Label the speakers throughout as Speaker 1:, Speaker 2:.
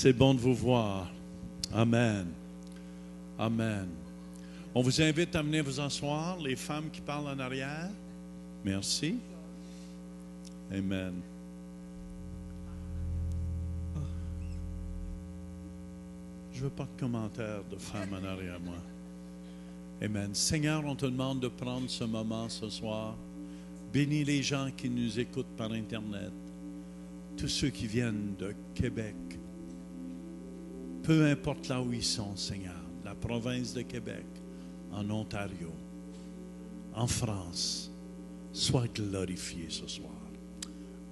Speaker 1: C'est bon de vous voir. Amen. Amen. On vous invite à venir vous asseoir. Les femmes qui parlent en arrière. Merci. Amen. Je ne veux pas de commentaires de femmes en arrière, moi. Amen. Seigneur, on te demande de prendre ce moment ce soir. Bénis les gens qui nous écoutent par Internet. Tous ceux qui viennent de Québec. Peu importe là où ils sont, Seigneur. La province de Québec, en Ontario, en France. Sois glorifié ce soir.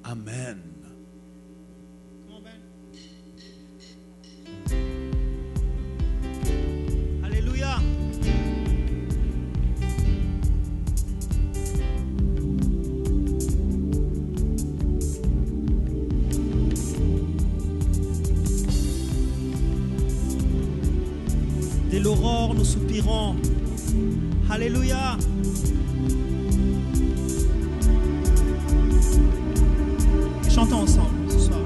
Speaker 1: Amen.
Speaker 2: Alléluia. Dès l'aurore, nous soupirons. Alléluia. Chantons ensemble ce soir.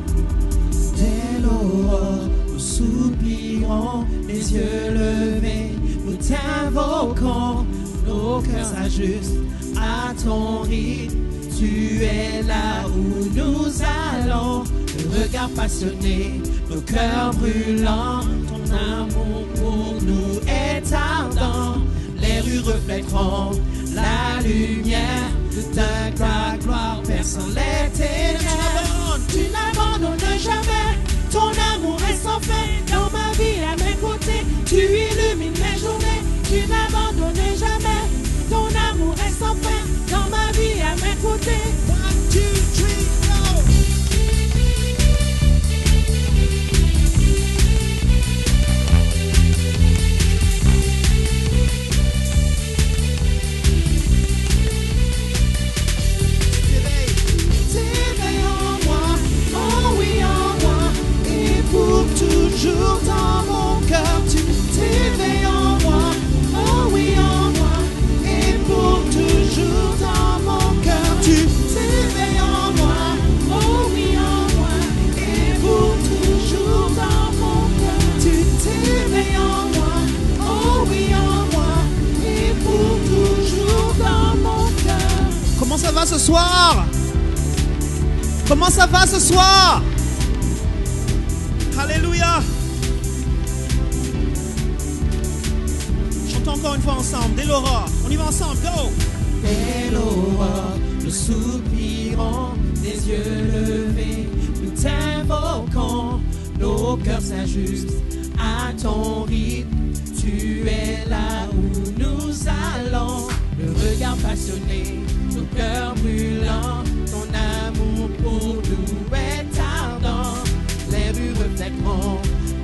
Speaker 3: Dès l'aurore, nous soupirons, les yeux levés, nous t'invoquons, nos cœurs s'ajustent à ton rythme. Tu es là où nous allons, le regard passionné, nos cœurs brûlants. Ton amour pour nous est ardent, les rues reflèteront la lumière de ta gloire perçant les ténèbres. Tu n'abandonnes jamais, ton amour est sans fin. Dans ma vie à mes côtés, tu illumines mes journées. Tu n'abandonnes jamais, ton amour est sans fin. Dans ma vie à mes côtés. 1, 2, 3, go! Toujours dans mon cœur, tu t'éveilles en moi. Oh oui, en moi. Et pour toujours dans mon cœur, tu t'éveilles en moi. Oh oui, en moi. Et pour toujours dans mon cœur, tu t'éveilles en moi. Oh oui, en moi. Et pour toujours dans mon cœur.
Speaker 2: Comment ça va ce soir? Comment ça va ce soir? Alléluia. Chantons encore une fois ensemble. Dès l'aurore. On y va ensemble. Go.
Speaker 3: Dès l'aurore, nous soupirons, les yeux levés, nous t'invoquons, nos cœurs s'ajustent à ton rythme. Tu es là où nous allons, le regard passionné, nos cœurs brûlants. Ton amour pour nous est ardent, les rues reflèteront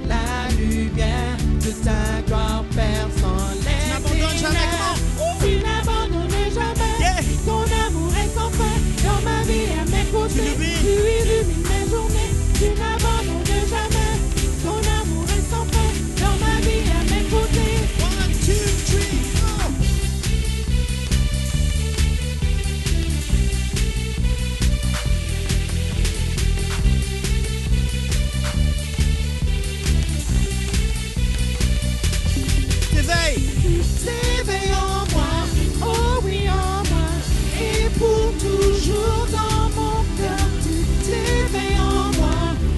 Speaker 3: la lumière de ta gloire perçant les ténèbres. Tu n'abandonnes jamais, yeah. Ton amour est sans fin. Dans ma vie à mes côtés, tu illumines mes journées. Tu n'abandonnes jamais, ton amour est sans fin. Dans ma vie à mes côtés.
Speaker 2: 1, 2, 3, go.
Speaker 3: T'éveille en moi, oh oui en moi, et pour toujours dans mon cœur. Tu t'éveilles en moi,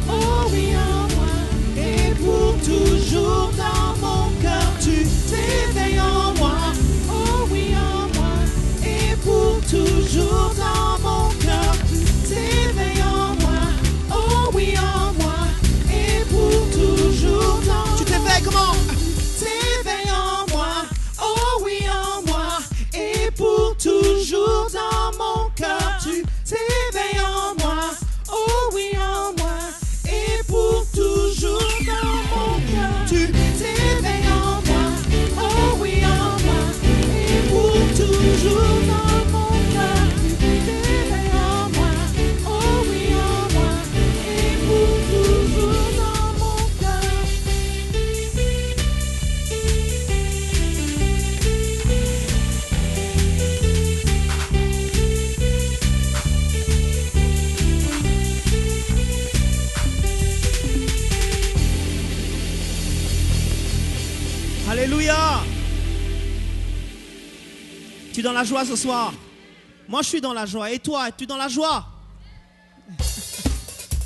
Speaker 3: oh oui en moi, et pour toujours dans mon cœur. Tu t'éveilles en moi, oh oui en moi, et pour toujours dans mon cœur. Tu t'éveilles en moi, oh oui en moi, et pour toujours dans.
Speaker 2: Tu t'éveilles comment?
Speaker 3: T'éveilles en moi, oh
Speaker 2: Alléluia. Tu es dans la joie ce soir? Moi, je suis dans la joie. Et toi, es-tu dans la joie?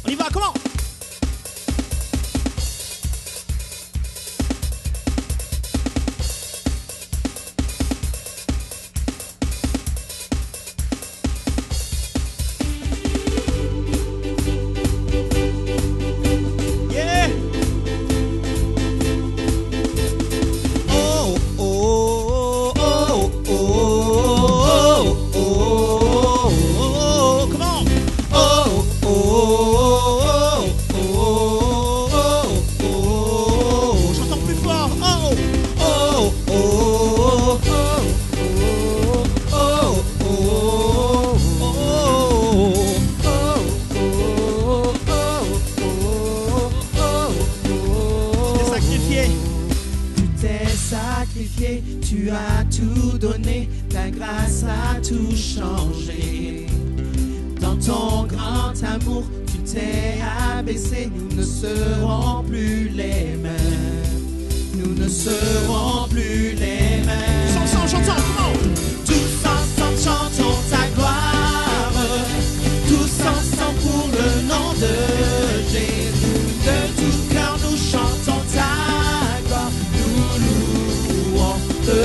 Speaker 2: On y va, comment?
Speaker 3: Tu as tout donné, ta grâce a tout changé. Dans ton grand amour, tu t'es abaissé. Nous ne serons plus les mêmes. Nous ne serons plus les mêmes.
Speaker 2: Tous ensemble, chantons, comment?
Speaker 3: Tous ensemble, chantons ta gloire. Tous ensemble pour le nom de Jésus. De tout cœur, nous chantons ta gloire. Nous louons de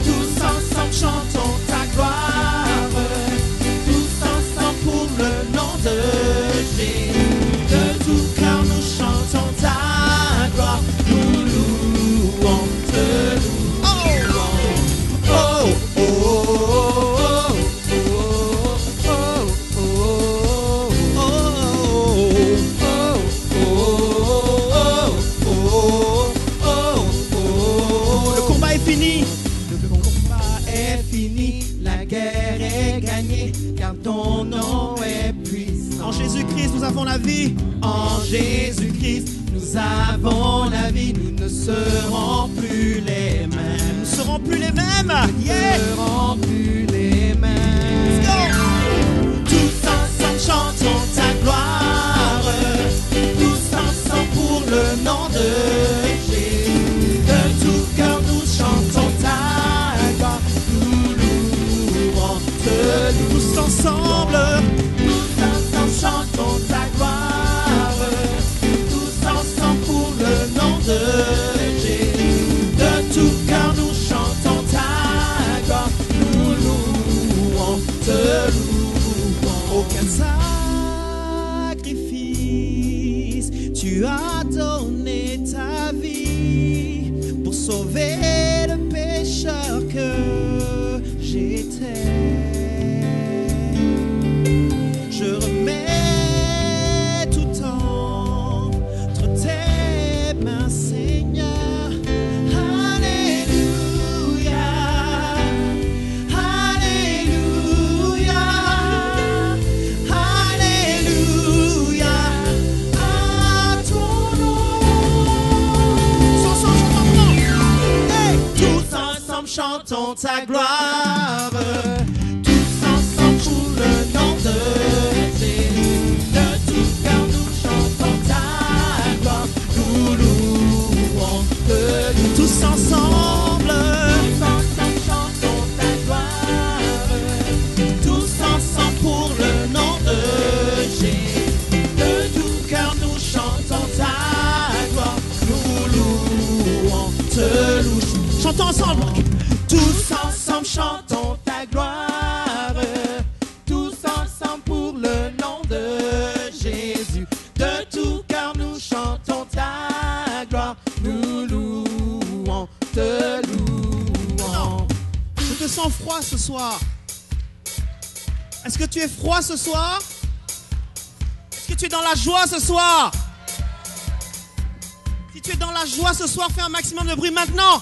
Speaker 2: Tous ensemble,
Speaker 3: chantons ta gloire. Tous ensemble pour le nom de Jésus. De tout cœur nous chantons ta gloire. Nous louons, te louons. Oh, oh, oh, oh,
Speaker 2: le combat est fini.
Speaker 3: La guerre est gagnée, car ton nom est puissant.
Speaker 2: En Jésus-Christ, nous avons la vie.
Speaker 3: En Jésus-Christ, nous avons la vie. Nous ne serons plus les mêmes.
Speaker 2: Nous ne serons plus les mêmes.
Speaker 3: Nous ne serons plus les mêmes.
Speaker 2: Let's go.
Speaker 3: Tous ensemble, chantons ta gloire. Tous ensemble pour le nom de Jésus. De tout cœur, nous chantons ta gloire.
Speaker 2: Tous ensemble,
Speaker 3: chantons ta gloire. Tous ensemble pour le nom de Jésus. De tout cœur nous chantons ta gloire. Nous louons, te louons.
Speaker 2: aucun sacrifice. Tu as donné ta vie pour sauver le pécheur que j'étais. Je remets tout entre tes mains, Seigneur. Alléluia, Alléluia, Alléluia, à ton nom. Tous ensemble, chantons ta gloire. Tous ensemble pour le nom de Jésus. De tout cœur nous chantons ta gloire. Nous louons, te louons. Tous ensemble,
Speaker 3: Chantons ta gloire. Tous ensemble pour le nom de Jésus. De tout cœur nous chantons ta gloire. Nous louons, te louons.
Speaker 2: chantons ensemble.
Speaker 3: Tous ensemble chantons ta gloire. Tous ensemble pour le nom de Jésus. De tout cœur nous chantons ta gloire. Nous louons, te louons.
Speaker 2: Je te sens froid ce soir. Est-ce que tu es froid ce soir? Est-ce que tu es dans la joie ce soir? Si tu es dans la joie ce soir, fais un maximum de bruit maintenant.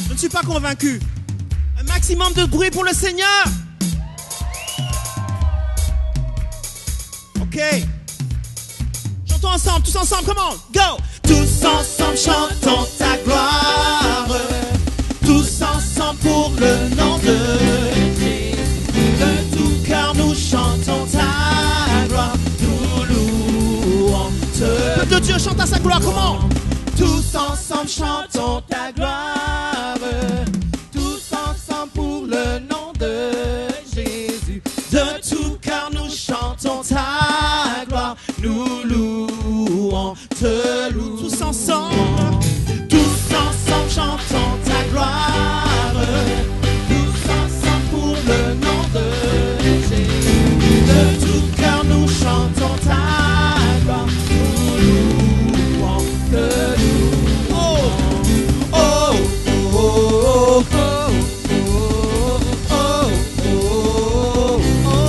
Speaker 2: Je ne suis pas convaincu. Un maximum de bruit pour le Seigneur. Ok. Chantons ensemble, tous ensemble, come on, go.
Speaker 3: Tous ensemble chantons ta gloire. Tous ensemble pour le nom de Jésus. De tout cœur nous chantons ta gloire. Nous louons te
Speaker 2: de Dieu, chante à sa gloire, comment? Tous ensemble chantons ta gloire, tous ensemble pour le nom de Jésus. De tout cœur nous chantons ta gloire, nous louons, te louons. Tous ensemble chantons ta gloire, tous ensemble pour le nom de Jésus. De tout cœur nous chantons ta gloire, nous louons, te louons. Oh, oh, oh, oh, oh, oh, oh,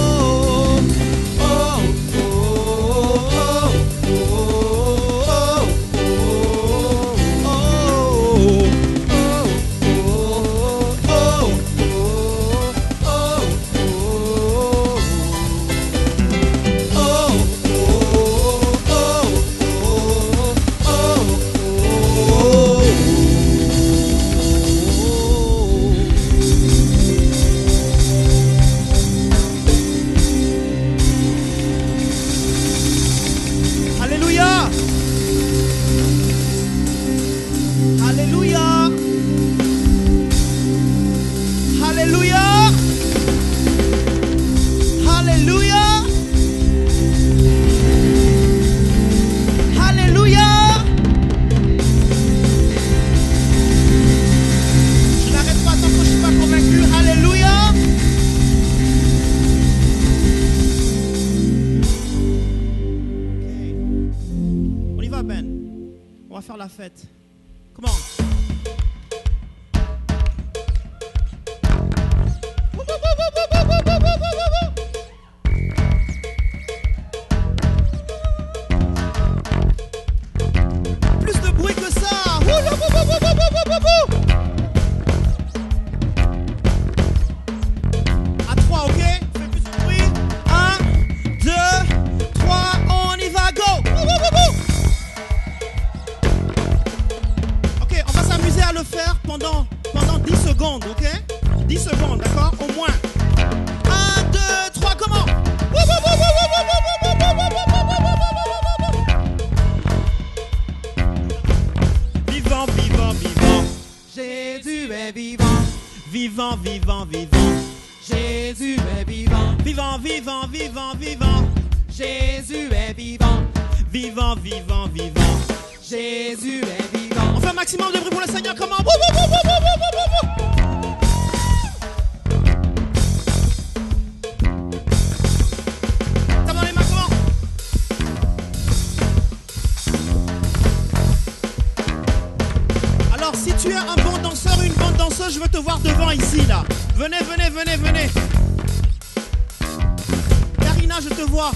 Speaker 2: Alléluia. Alléluia. Alléluia. Alléluia. Alléluia. Je n'arrête pas tant que je ne suis pas convaincu. Alléluia. On y va, Ben. On va faire la fête. Comment? Plus de bruit que ça. À 3, ok? Fais plus de bruit. 1, 2, 3, on y va, go! Ok, on va s'amuser à le faire pendant 10 secondes, ok? 10 secondes, d'accord? Au moins. 1, 2, 3, comment? Vivant, vivant, vivant. Jésus est vivant. Vivant, vivant, vivant. Jésus est vivant. Vivant, vivant, vivant, vivant. Jésus est vivant. Vivant, vivant, vivant. Jésus est vivant. On fait un maximum de bruit pour le Seigneur, comment? T'as dans les mains, comment? Alors, si tu es un bon danseur ou une bonne danseuse, je veux te voir devant ici, là. Venez, venez, venez, venez. Karina, je te vois.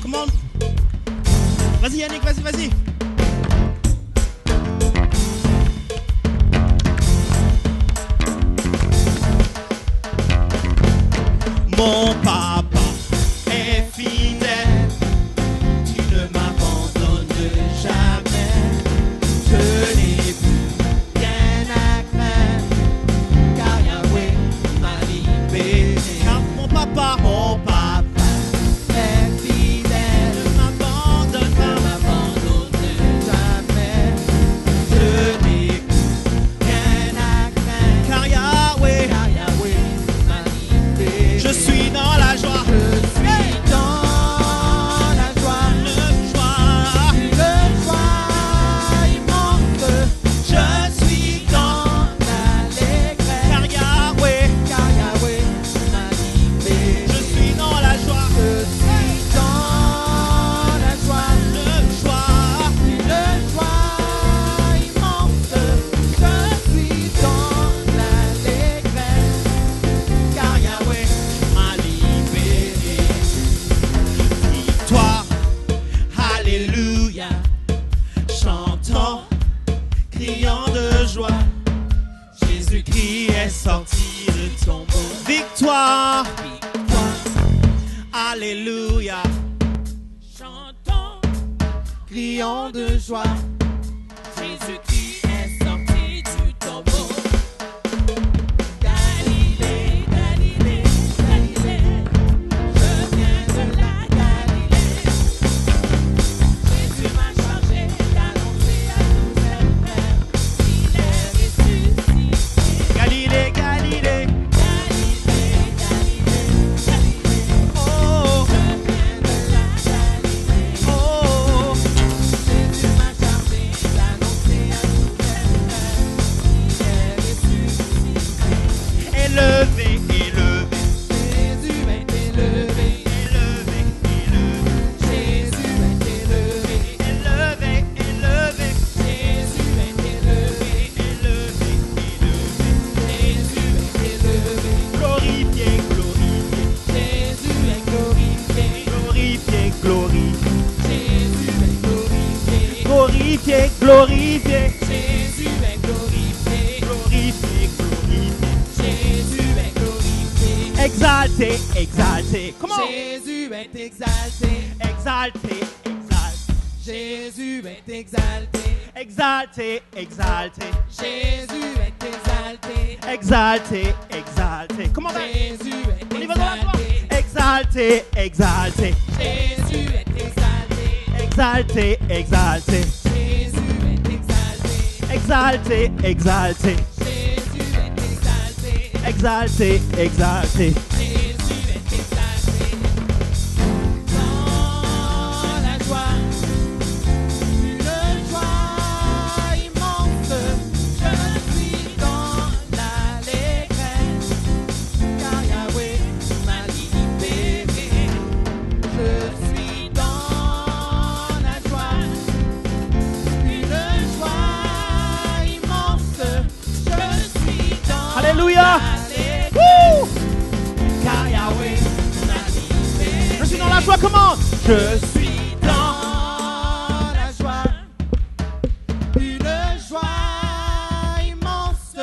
Speaker 2: Comment? Vas-y, Yannick, vas-y, vas-y. Mon papa est fidèle, tu ne m'abandonnes jamais. Je n'ai plus rien à craindre, car Yahweh m'a libéré. Car mon papa est fidèle, ne m'abandonne jamais. Je n'ai plus rien à craindre, car Yahweh m'a libéré. Je suis dans la joie. Je suis dans la joie. Le joie immense. Je suis dans l'allégresse. Car Yahweh m'a libéré. Je suis dans la joie. Je suis dans la joie. Le joie immense. Je suis dans l'allégresse. Car Yahweh m'a libéré. Victoire, alléluia. Chantons, criant de joie. Jésus-Christ est sorti de tombeau. Victoire, alléluia. Chantons, criant de joie. Jésus-Christ est sorti du tombeau. exalté, exalté. Comment?
Speaker 3: Jésus est exalté.
Speaker 2: Exalté, exalté.
Speaker 3: Jésus est exalté.
Speaker 2: Exalté, exalté.
Speaker 3: Jésus est exalté.
Speaker 2: Exalté, exalté. Comment va?
Speaker 3: Jésus est
Speaker 2: On y va dans la joie.
Speaker 3: exalté.
Speaker 2: Exalté, exalté.
Speaker 3: Jésus est exalté.
Speaker 2: Exalté, exalté.
Speaker 3: Jésus est exalté.
Speaker 2: Exalté, exalté.
Speaker 3: Jésus est exalté.
Speaker 2: Exalté, exalté.
Speaker 3: Jésus est exalté. Dans la joie, une joie immense. Je suis dans l'allégresse, car Yahweh m'a libéré. Je suis dans la joie, une joie immense. Je suis dans
Speaker 2: Alléluia.
Speaker 3: l'allégresse,
Speaker 2: Wouh!
Speaker 3: car Yahweh m'a libéré.
Speaker 2: Je suis dans la joie, comment? Je
Speaker 3: suis dans la joie, une joie immense.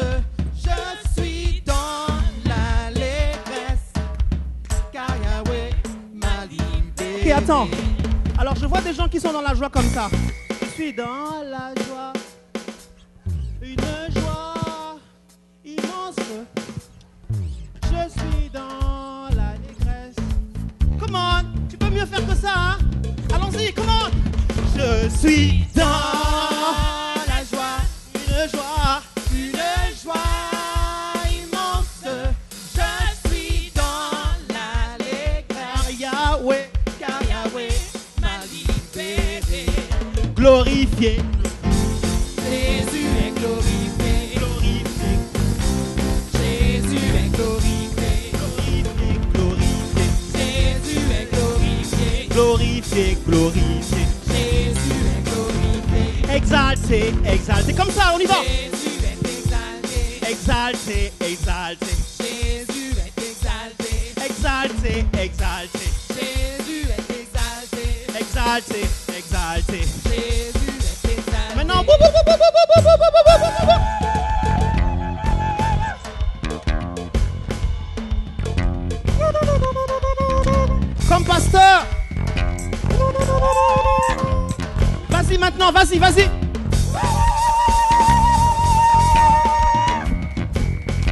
Speaker 3: Je suis dans l'allégresse, car Yahweh m'a libéré.
Speaker 2: Ok, attends. Alors, je vois des gens qui sont dans la joie comme ça. Je suis dans la joie. Une joie immense. Je suis dans l'allégresse. Come on, tu peux mieux faire que ça, hein? Allons-y, come on. Je suis dans
Speaker 3: la joie,
Speaker 2: une joie.
Speaker 3: immense. Je suis dans l'allégresse,
Speaker 2: Car Yahweh,
Speaker 3: car Yahweh m'a libéré.
Speaker 2: glorifié,
Speaker 3: Jésus est glorifié.
Speaker 2: glorifié,
Speaker 3: Jésus est glorifié.
Speaker 2: glorifié, glorifié,
Speaker 3: Jésus est glorifié.
Speaker 2: glorifié, glorifié.
Speaker 3: Jésus est glorifié.
Speaker 2: Exalté, exalté. Comme ça, on y va.
Speaker 3: Jésus est exalté.
Speaker 2: Exalté, exalté.
Speaker 3: Jésus est exalté.
Speaker 2: Exalté, exalté.
Speaker 3: Jésus est exalté.
Speaker 2: Exalté, exalté.
Speaker 3: Jésus est exalté.
Speaker 2: Maintenant, bou, bou, bou, bou, bou, bou, bou, bou, bou, bou, bou. Comme pasteur. Vas-y maintenant, vas-y, vas-y.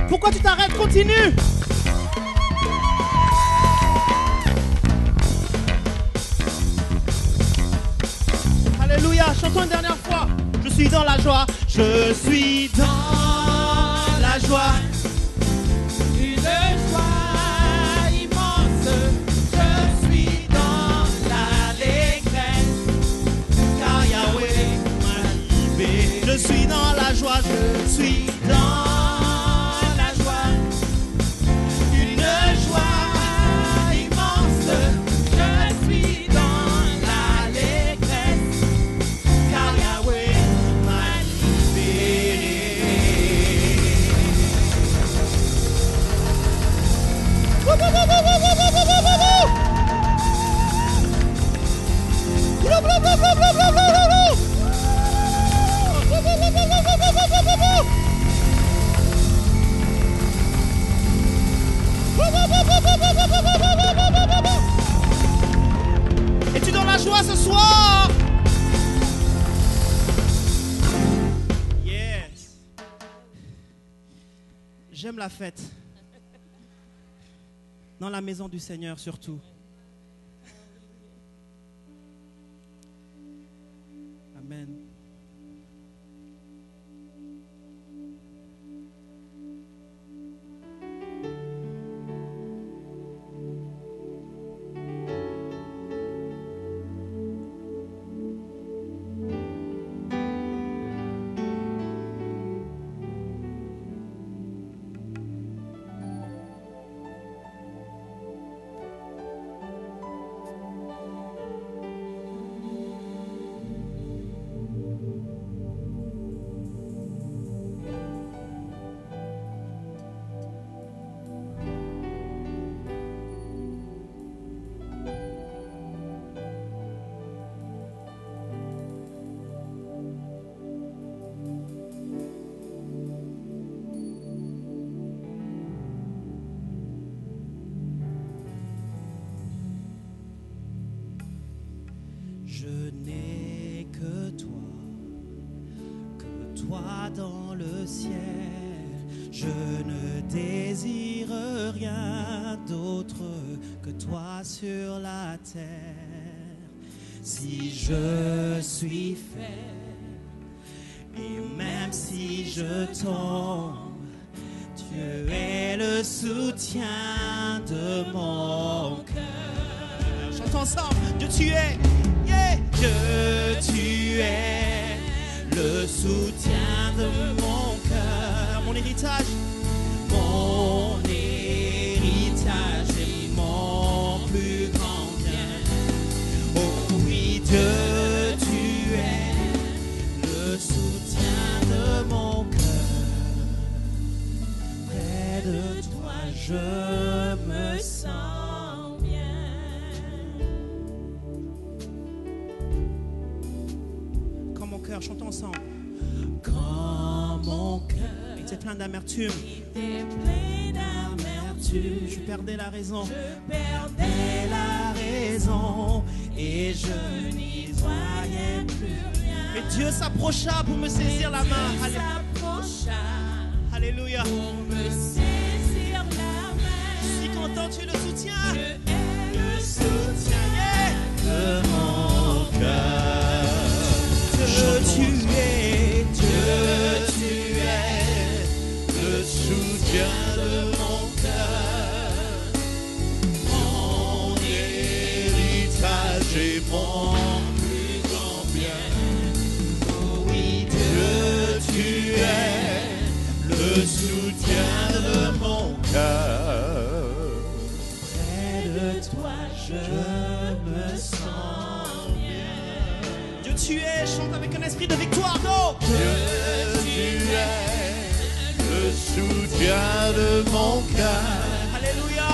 Speaker 2: Pourquoi tu t'arrêtes? Continue. Alléluia, chantons une dernière fois. Je suis dans la joie. Je suis dans la joie.
Speaker 3: Une joie immense. Je suis dans l'allégresse, car Yahweh m'a libéré.
Speaker 2: Je suis dans la joie. Je suis dans
Speaker 3: la joie, une joie immense. Je suis dans l'allégresse, car Yahweh m'a libéré.
Speaker 2: Es-tu dans la joie ce soir? Yes. J'aime la fête. Dans la maison du Seigneur surtout. Amen.
Speaker 3: dans le ciel. Je ne désire rien d'autre que toi sur la terre. Si je suis faible et même si je tombe, Dieu est le soutien de mon cœur. Chantons ensemble. Dieu, tu es, yeah. Dieu, tu es le soutien de mon cœur. Mon héritage est mon plus grand bien. Oh oui, Dieu, tu es le soutien de mon cœur. Près de toi, je me sens bien. Quand mon cœur, chantons ensemble. Quand mon cœur était plein d'amertume, je perdais la raison, et je n'y voyais plus rien. Mais Dieu s'approcha pour me saisir la main. Alléluia. Pour me saisir la main. Je suis content, tu es le soutien. Je es le soutien de mon cœur. Dieu, tu es le soutien de mon cœur. Mon héritage et mon plus grand bien. Oh oui, Dieu, tu es le soutien de mon cœur. Près de toi, je me sens bien. Dieu, tu es, chante avec un esprit de victoire, non? Dieu, tu es le soutien de mon cœur. Alléluia.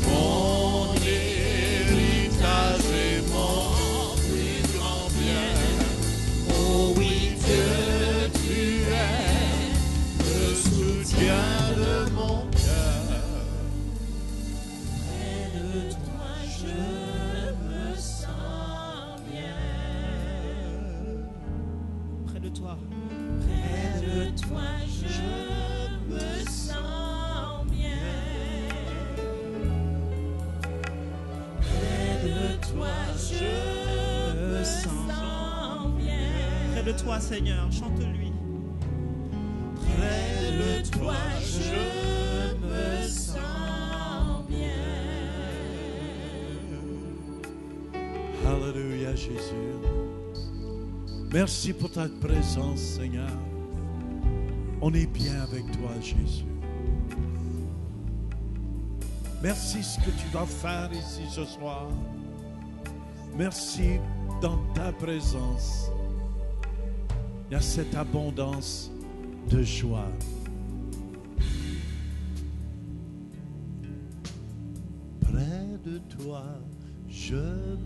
Speaker 3: Mon héritage et mon plus grand bien. Oh oui, Dieu, tu es le soutien de mon cœur. Près de toi, je me sens bien. Près de toi. Près de toi, je me sens bien. Près de toi, je me sens bien. Près de toi, Seigneur, chante-lui. Près de toi, je me sens bien.
Speaker 1: Alléluia, Jésus. Merci pour ta présence, Seigneur. On est bien avec toi, Jésus. Merci ce que tu vas faire ici ce soir. Merci dans ta présence. Il y a cette abondance de joie. Près de toi, je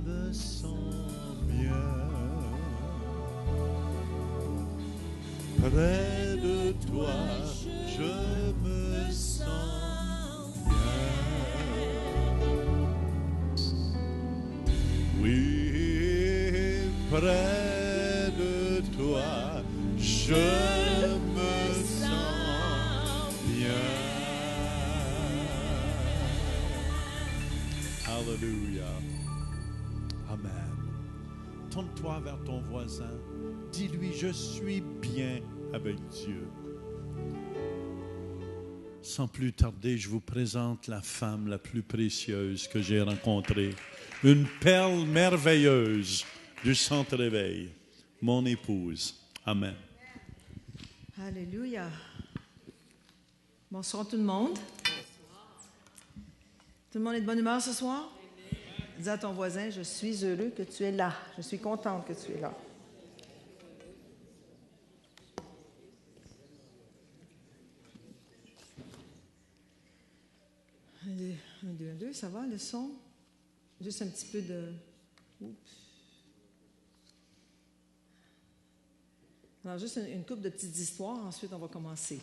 Speaker 1: me sens bien. Près de toi, je me sens bien. Oui, près de toi, je me sens bien. Alléluia. Amen. Tourne-toi vers ton voisin. Dis-lui, je suis bien avec Dieu. Sans plus tarder, je vous présente la femme la plus précieuse que j'ai rencontrée. Une perle merveilleuse du Centre Éveil. Mon épouse. Amen.
Speaker 4: Alléluia. Bonsoir tout le monde. Tout le monde est de bonne humeur ce soir? Dis à ton voisin, je suis heureux que tu es là. Je suis contente que tu es là. Un, deux, ça va, le son? Juste un petit peu de... Oups. Alors, juste une couple de petites histoires, ensuite on va commencer.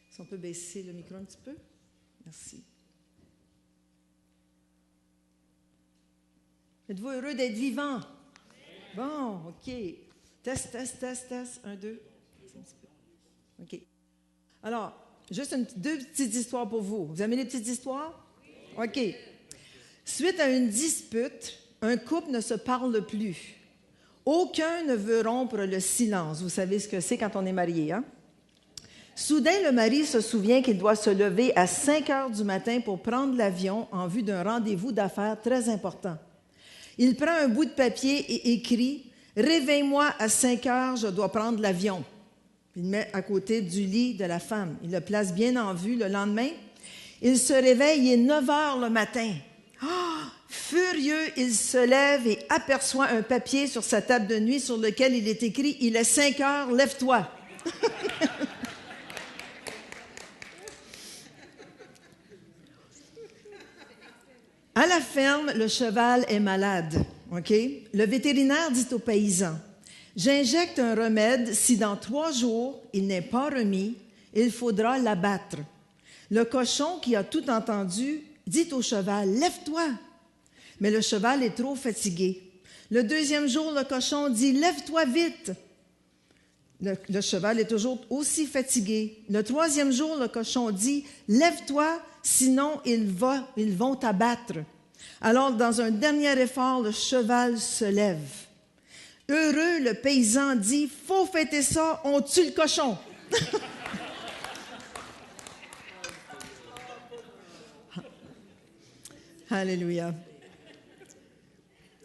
Speaker 4: Si on peut baisser le micro un petit peu. Merci. Êtes-vous heureux d'être vivant? Bon, OK. Test. 1, 2. OK. Alors, juste deux petites histoires pour vous. Vous aimez les petites histoires? OK. Suite à une dispute, un couple ne se parle plus. Aucun ne veut rompre le silence. Vous savez ce que c'est quand on est marié, hein? Soudain, le mari se souvient qu'il doit se lever à 5 heures du matin pour prendre l'avion en vue d'un rendez-vous d'affaires très important. Il prend un bout de papier et écrit « Réveille-moi à 5 heures, je dois prendre l'avion ». Il le met à côté du lit de la femme. Il le place bien en vue. Le lendemain, il se réveille, il est 9 heures le matin. Furieux, il se lève et aperçoit un papier sur sa table de nuit sur lequel il est écrit « Il est 5 heures, lève-toi ». À la ferme, le cheval est malade. Okay? Le vétérinaire dit aux paysans, « J'injecte un remède. Si dans 3 jours, il n'est pas remis, il faudra l'abattre. » Le cochon, qui a tout entendu, dit au cheval, « Lève-toi !» Mais le cheval est trop fatigué. Le 2e jour, le cochon dit, « Lève-toi vite !» Le cheval est toujours aussi fatigué. Le 3e jour, le cochon dit, « Lève-toi, sinon ils vont t'abattre. » Alors, dans un dernier effort, le cheval se lève. Heureux, le paysan dit, « Faut fêter ça, on tue le cochon. » Alléluia.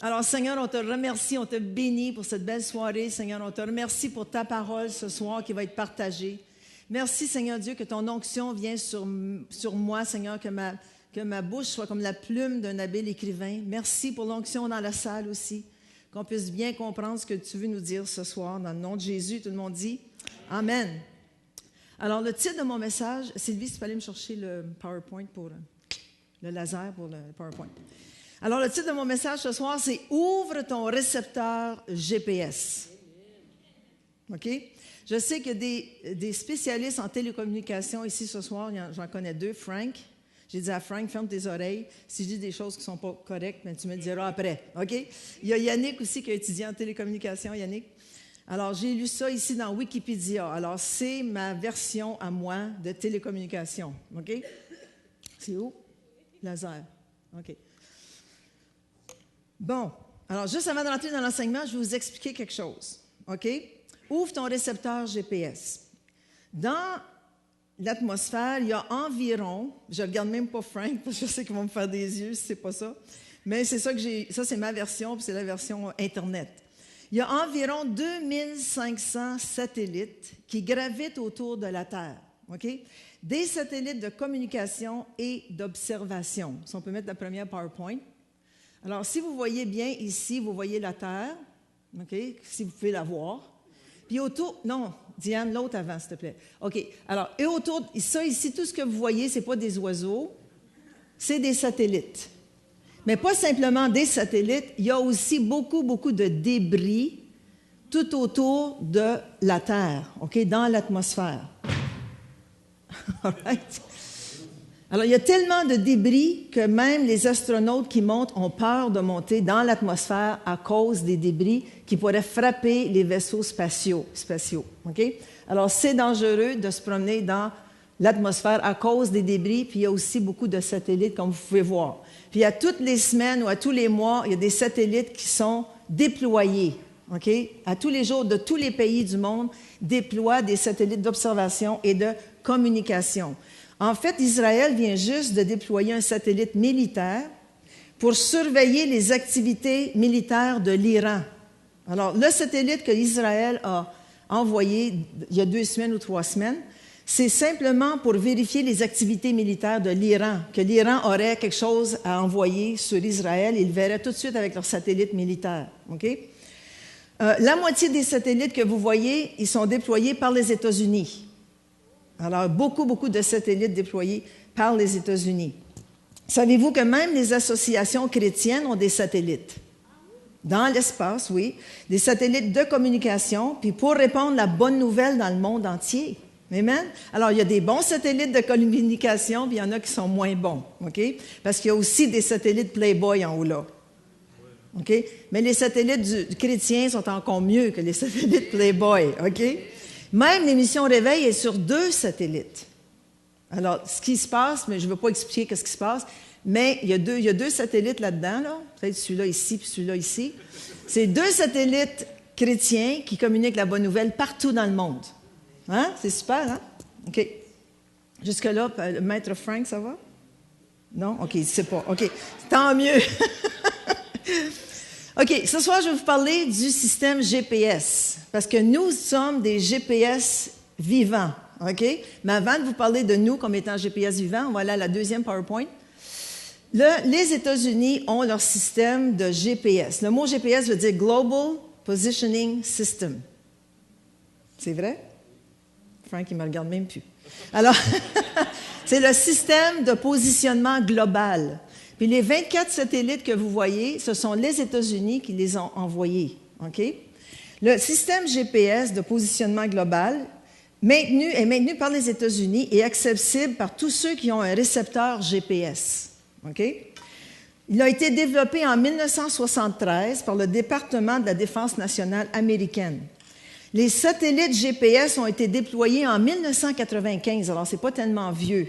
Speaker 4: Alors, Seigneur, on te remercie, on te bénit pour cette belle soirée. Seigneur, on te remercie pour ta parole ce soir qui va être partagée. Merci, Seigneur Dieu, que ton onction vienne sur moi, Seigneur, que ma bouche soit comme la plume d'un habile écrivain. Merci pour l'onction dans la salle aussi, qu'on puisse bien comprendre ce que tu veux nous dire ce soir. Dans le nom de Jésus, tout le monde dit Amen. Alors, le titre de mon message, Sylvie, s'il fallait me chercher le PowerPoint pour le laser pour le PowerPoint. Alors, le titre de mon message ce soir, c'est « Ouvre ton récepteur GPS ». OK? Je sais qu'il y a des spécialistes en télécommunications ici ce soir. J'en connais 2. Frank. J'ai dit à Frank, ferme tes oreilles. Si je dis des choses qui ne sont pas correctes, mais tu me diras après. OK? Il y a Yannick aussi qui a étudié en télécommunications. Yannick. Alors, j'ai lu ça ici dans Wikipédia. Alors, c'est ma version à moi de télécommunications. OK? C'est où? Laser. OK. Bon. Alors, juste avant d'entrer dans l'enseignement, je vais vous expliquer quelque chose. OK? Ouvre ton récepteur GPS. Dans l'atmosphère, il y a environ, je ne regarde même pas Frank, parce que je sais qu'ils vont me faire des yeux si ce n'est pas ça, mais c'est ça que j'ai, ça c'est ma version, puis c'est la version Internet. Il y a environ 2500 satellites qui gravitent autour de la Terre. OK? Des satellites de communication et d'observation. Si on peut mettre la première PowerPoint. Alors, si vous voyez bien ici, vous voyez la Terre, OK? Si vous pouvez la voir. Puis autour, non, Diane, l'autre avant, s'il te plaît. OK. Alors, et autour, ça ici, tout ce que vous voyez, ce n'est pas des oiseaux, c'est des satellites. Mais pas simplement des satellites, il y a aussi beaucoup de débris tout autour de la Terre, OK, dans l'atmosphère. All right? Alors, il y a tellement de débris que même les astronautes qui montent ont peur de monter dans l'atmosphère à cause des débris qui pourraient frapper les vaisseaux spatiaux. OK? Alors, c'est dangereux de se promener dans l'atmosphère à cause des débris, puis il y a aussi beaucoup de satellites, comme vous pouvez voir. Puis, à toutes les semaines ou à tous les mois, il y a des satellites qui sont déployés. OK? À tous les jours, de tous les pays du monde, déploient des satellites d'observation et de communication. En fait, Israël vient juste de déployer un satellite militaire pour surveiller les activités militaires de l'Iran. Alors, le satellite que Israël a envoyé il y a 2 semaines ou 3 semaines, c'est simplement pour vérifier les activités militaires de l'Iran, que l'Iran aurait quelque chose à envoyer sur Israël. Ils le verraient tout de suite avec leur satellite militaire. OK? La moitié des satellites que vous voyez, ils sont déployés par les États-Unis. Alors, beaucoup de satellites déployés par les États-Unis. Savez-vous que même les associations chrétiennes ont des satellites? Dans l'espace, oui. Des satellites de communication, puis pour répandre la bonne nouvelle dans le monde entier. Amen? Alors, il y a des bons satellites de communication, puis il y en a qui sont moins bons. OK? Parce qu'il y a aussi des satellites Playboy en haut là. OK? Mais les satellites du chrétien sont encore mieux que les satellites Playboy, OK? Même l'émission Réveil est sur 2 satellites. Alors, ce qui se passe, mais je ne veux pas expliquer ce qui se passe, mais il y a deux satellites là-dedans, là. Peut-être celui-là ici puis celui-là ici. C'est 2 satellites chrétiens qui communiquent la bonne nouvelle partout dans le monde. Hein? C'est super, hein? OK. Jusque-là, Maître Frank, ça va? Non? OK, il ne sait pas. OK, tant mieux. OK, ce soir, je vais vous parler du système GPS, parce que nous sommes des GPS vivants, OK? Mais avant de vous parler de nous comme étant GPS vivants, on va aller à la deuxième PowerPoint. Les États-Unis ont leur système de GPS. Le mot GPS veut dire Global Positioning System. C'est vrai? Frank, il ne me regarde même plus. Alors, c'est le système de positionnement global. Puis les 24 satellites que vous voyez, ce sont les États-Unis qui les ont envoyés. OK? Le système GPS de positionnement global est maintenu par les États-Unis et accessible par tous ceux qui ont un récepteur GPS. OK? Il a été développé en 1973 par le département de la Défense nationale américaine. Les satellites GPS ont été déployés en 1995, alors ce n'est pas tellement vieux.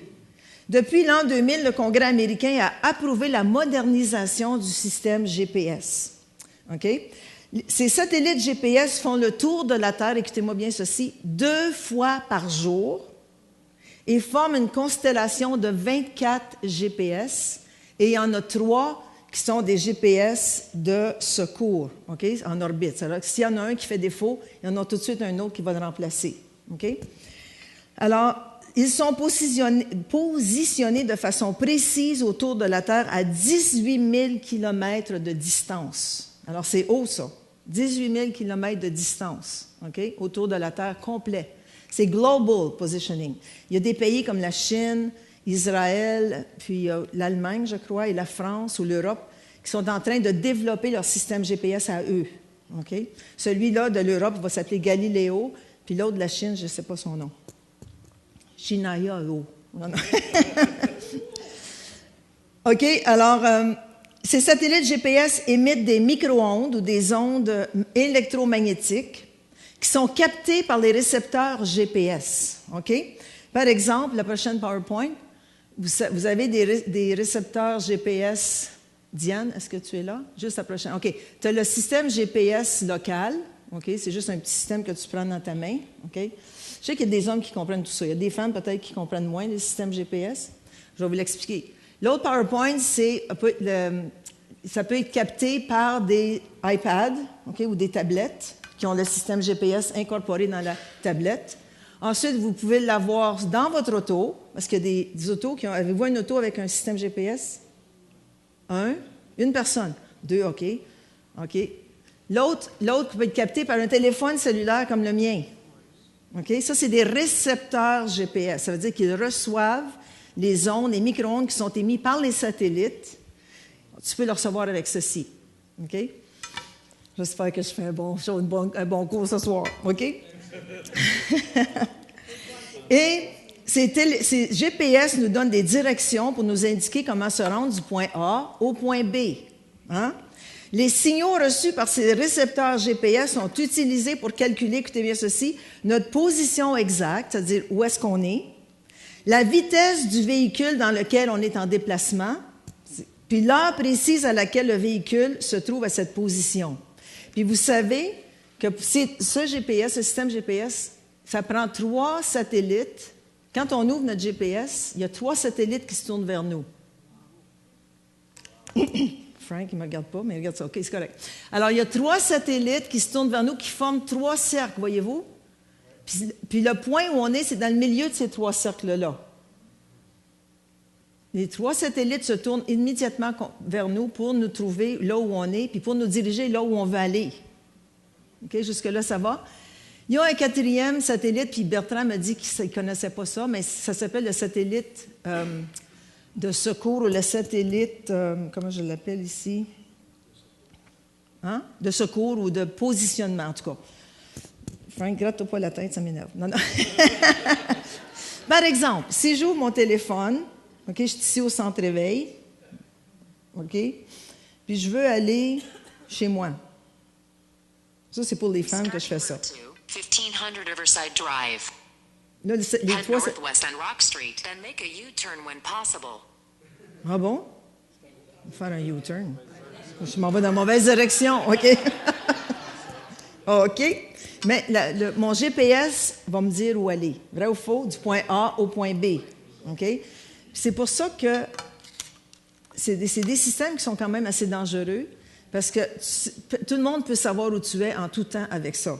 Speaker 4: Depuis l'an 2000, le Congrès américain a approuvé la modernisation du système GPS. OK? Ces satellites GPS font le tour de la Terre, écoutez-moi bien ceci, 2 fois par jour et forment une constellation de 24 GPS. Et il y en a 3 qui sont des GPS de secours, OK, en orbite. C'est-à-dire que s'il y en a un qui fait défaut, il y en a tout de suite un autre qui va le remplacer. OK? Alors, ils sont positionnés de façon précise autour de la Terre à 18 000 km de distance. Alors, c'est haut, ça. 18 000 km de distance, OK, autour de la Terre complet. C'est global positioning. Il y a des pays comme la Chine, Israël, puis l'Allemagne, je crois, et la France ou l'Europe, qui sont en train de développer leur système GPS à eux. Okay? Celui-là de l'Europe va s'appeler Galileo, puis l'autre de la Chine, je ne sais pas son nom. Shinaya-o. OK, alors, ces satellites GPS émettent des micro-ondes ou des ondes électromagnétiques qui sont captées par les récepteurs GPS. OK? Par exemple, la prochaine PowerPoint, vous avez des récepteurs GPS. Diane, est-ce que tu es là? Juste la prochaine. OK. Tu as le système GPS local. OK? C'est juste un petit système que tu prends dans ta main. OK? Je sais qu'il y a des hommes qui comprennent tout ça. Il y a des femmes peut-être qui comprennent moins le système GPS. Je vais vous l'expliquer. L'autre PowerPoint, ça peut être capté par des iPads, OK, ou des tablettes qui ont le système GPS incorporé dans la tablette. Ensuite, vous pouvez l'avoir dans votre auto, parce qu'il y a des autos qui ont... Avez-vous une auto avec un système GPS? Une personne. 2, OK. OK. L'autre peut être capté par un téléphone cellulaire comme le mien. OK? Ça, c'est des récepteurs GPS. Ça veut dire qu'ils reçoivent les ondes, les micro-ondes qui sont émises par les satellites. Tu peux le recevoir avec ceci. OK? J'espère que je fais un bon cours ce soir. OK? Et ces GPS nous donnent des directions pour nous indiquer comment se rendre du point A au point B. Hein? Les signaux reçus par ces récepteurs GPS sont utilisés pour calculer, écoutez bien ceci, notre position exacte, c'est-à-dire où est-ce qu'on est, la vitesse du véhicule dans lequel on est en déplacement, puis l'heure précise à laquelle le véhicule se trouve à cette position. Puis vous savez que ce GPS, ce système GPS, ça prend 3 satellites. Quand on ouvre notre GPS, il y a 3 satellites qui se tournent vers nous. Frank, il ne me regarde pas, mais il regarde ça. OK, c'est correct. Alors, il y a 3 satellites qui se tournent vers nous, qui forment 3 cercles, voyez-vous? Puis le point où on est, c'est dans le milieu de ces 3 cercles-là. Les 3 satellites se tournent immédiatement vers nous pour nous trouver là où on est, puis pour nous diriger là où on veut aller. OK, jusque-là, ça va? Il y a un 4e satellite, puis Bertrand m'a dit qu'il ne connaissait pas ça, mais ça s'appelle le satellite de secours ou le satellite, comment je l'appelle ici? Hein? De secours ou de positionnement, en tout cas. Frank, gratte-toi pas la tête, ça m'énerve. Non, non. Par exemple, si j'ouvre mon téléphone, OK, je suis ici au centre réveil, OK, puis je veux aller chez moi. Ça, c'est pour les femmes que je fais ça.
Speaker 5: 1500 Riverside Drive.
Speaker 4: Là, les
Speaker 5: Head
Speaker 4: trois,
Speaker 5: northwest on Rock Street, then make a U-turn when possible.
Speaker 4: ah bon? Je vais faire un U-turn. Je m'en vais dans la mauvaise direction, OK? OK. Mais mon GPS va me dire où aller. Vrai ou faux? Du point A au point B. OK? C'est pour ça que c'est des systèmes qui sont quand même assez dangereux parce que tout le monde peut savoir où tu es en tout temps avec ça.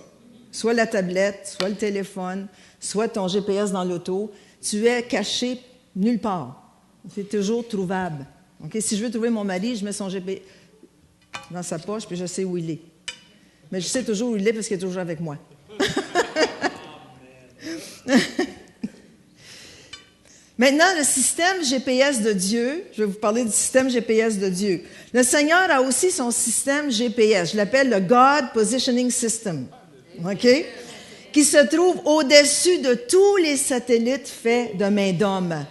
Speaker 4: Soit la tablette, soit le téléphone, soit ton GPS dans l'auto. Tu es caché nulle part. C'est toujours trouvable. Okay? Si je veux trouver mon mari, je mets son GPS dans sa poche puis je sais où il est. Mais je sais toujours où il est parce qu'il est toujours avec moi. Maintenant, le système GPS de Dieu, je vais vous parler du système GPS de Dieu. Le Seigneur a aussi son système GPS, je l'appelle le God Positioning System, OK? Qui se trouve au-dessus de tous les satellites faits de main d'homme.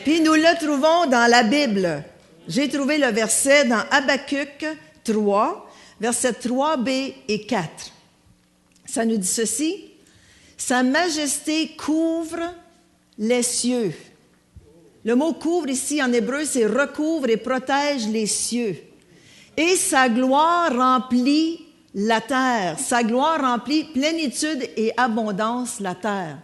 Speaker 4: Puis nous le trouvons dans la Bible. J'ai trouvé le verset dans Habakkuk 3, versets 3b et 4. Ça nous dit ceci. « Sa majesté couvre les cieux. » Le mot « couvre » ici, en hébreu, c'est « recouvre et protège les cieux. » Et sa gloire remplit la terre. Sa gloire remplit plénitude et abondance la terre.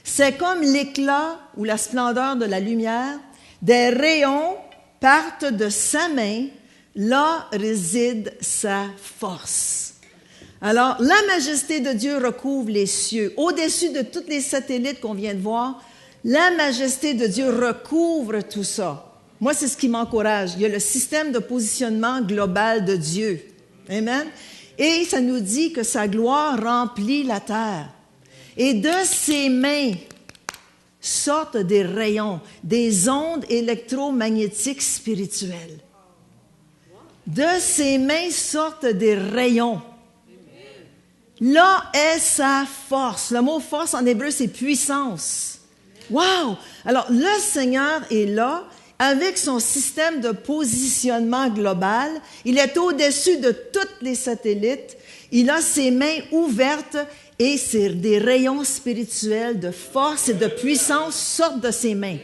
Speaker 4: C'est comme l'éclat ou la splendeur de la lumière. Des rayons partent de sa main. Là réside sa force. Alors, la majesté de Dieu recouvre les cieux. Au-dessus de tous les satellites qu'on vient de voir, la majesté de Dieu recouvre tout ça. Moi, c'est ce qui m'encourage. Il y a le système de positionnement global de Dieu. Amen. Et ça nous dit que sa gloire remplit la terre. Et de ses mains sortent des rayons, des ondes électromagnétiques spirituelles. De ses mains sortent des rayons. Là est sa force. Le mot force en hébreu, c'est puissance. Wow! Alors, le Seigneur est là avec son système de positionnement global. Il est au-dessus de tous les satellites. Il a ses mains ouvertes et c'est des rayons spirituels de force et de puissance sortent de ses mains.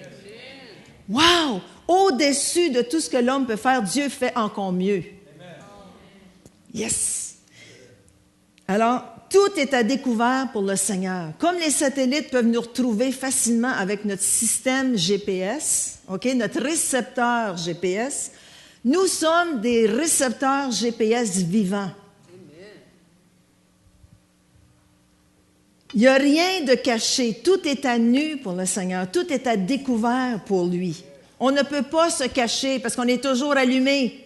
Speaker 4: Wow! Au-dessus de tout ce que l'homme peut faire, Dieu fait encore mieux. Yes! Alors, tout est à découvert pour le Seigneur. Comme les satellites peuvent nous retrouver facilement avec notre système GPS, okay, notre récepteur GPS, nous sommes des récepteurs GPS vivants. Il n'y a rien de caché. Tout est à nu pour le Seigneur. Tout est à découvert pour lui. On ne peut pas se cacher parce qu'on est toujours allumé.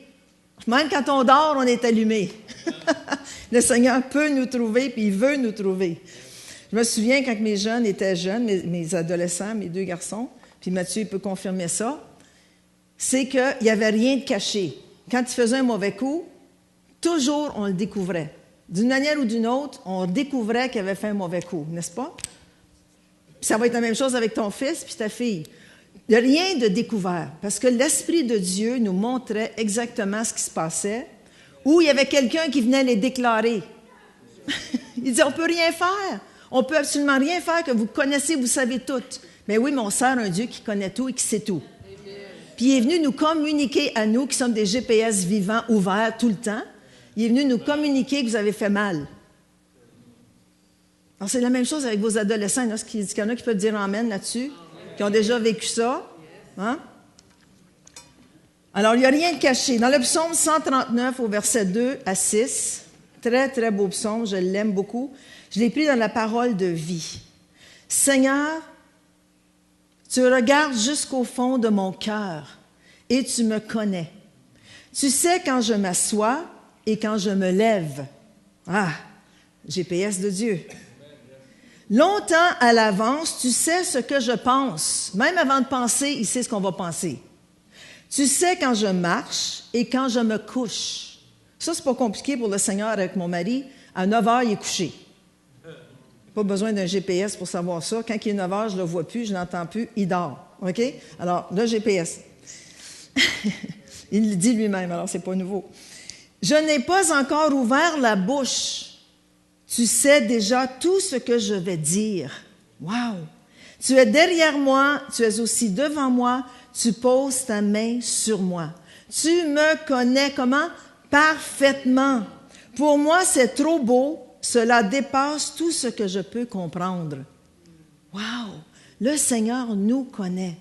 Speaker 4: Même quand on dort, on est allumé. Le Seigneur peut nous trouver, puis il veut nous trouver. Je me souviens quand mes jeunes étaient jeunes, mes adolescents, mes deux garçons, puis Mathieu peut confirmer ça, c'est qu'il n'y avait rien de caché. Quand il faisait un mauvais coup, toujours on le découvrait. D'une manière ou d'une autre, on découvrait qu'il avait fait un mauvais coup, n'est-ce pas? Puis ça va être la même chose avec ton fils puis ta fille. Il n'y a rien de découvert, parce que l'Esprit de Dieu nous montrait exactement ce qui se passait, ou il y avait quelqu'un qui venait les déclarer. Il dit, on ne peut rien faire. On ne peut absolument rien faire que vous connaissez, vous savez tout. Mais oui, mais on sert un Dieu qui connaît tout et qui sait tout. Puis il est venu nous communiquer à nous, qui sommes des GPS vivants, ouverts tout le temps. Il est venu nous communiquer que vous avez fait mal. Alors, c'est la même chose avec vos adolescents. Il y en a qui peuvent dire amen là-dessus, qui ont déjà vécu ça. Hein? Alors, il n'y a rien de caché. Dans le psaume 139, au verset 2 à 6, très, très beau psaume, je l'aime beaucoup, je l'ai pris dans la parole de vie. Seigneur, tu regardes jusqu'au fond de mon cœur et tu me connais. Tu sais quand je m'assois et quand je me lève. Ah, GPS de Dieu. Longtemps à l'avance, tu sais ce que je pense. Même avant de penser, il sait ce qu'on va penser. Tu sais quand je marche et quand je me couche. Ça, c'est pas compliqué pour le Seigneur avec mon mari. À 9 heures, il est couché. Pas besoin d'un GPS pour savoir ça. Quand il est 9 heures, je ne le vois plus, je ne l'entends plus, il dort. OK? Alors, le GPS. Il le dit lui-même, alors c'est pas nouveau. Je n'ai pas encore ouvert la bouche. Tu sais déjà tout ce que je vais dire. Wow! Tu es derrière moi, tu es aussi devant moi, tu poses ta main sur moi. Tu me connais comment? Parfaitement. Pour moi, c'est trop beau, cela dépasse tout ce que je peux comprendre. Wow! Le Seigneur nous connaît.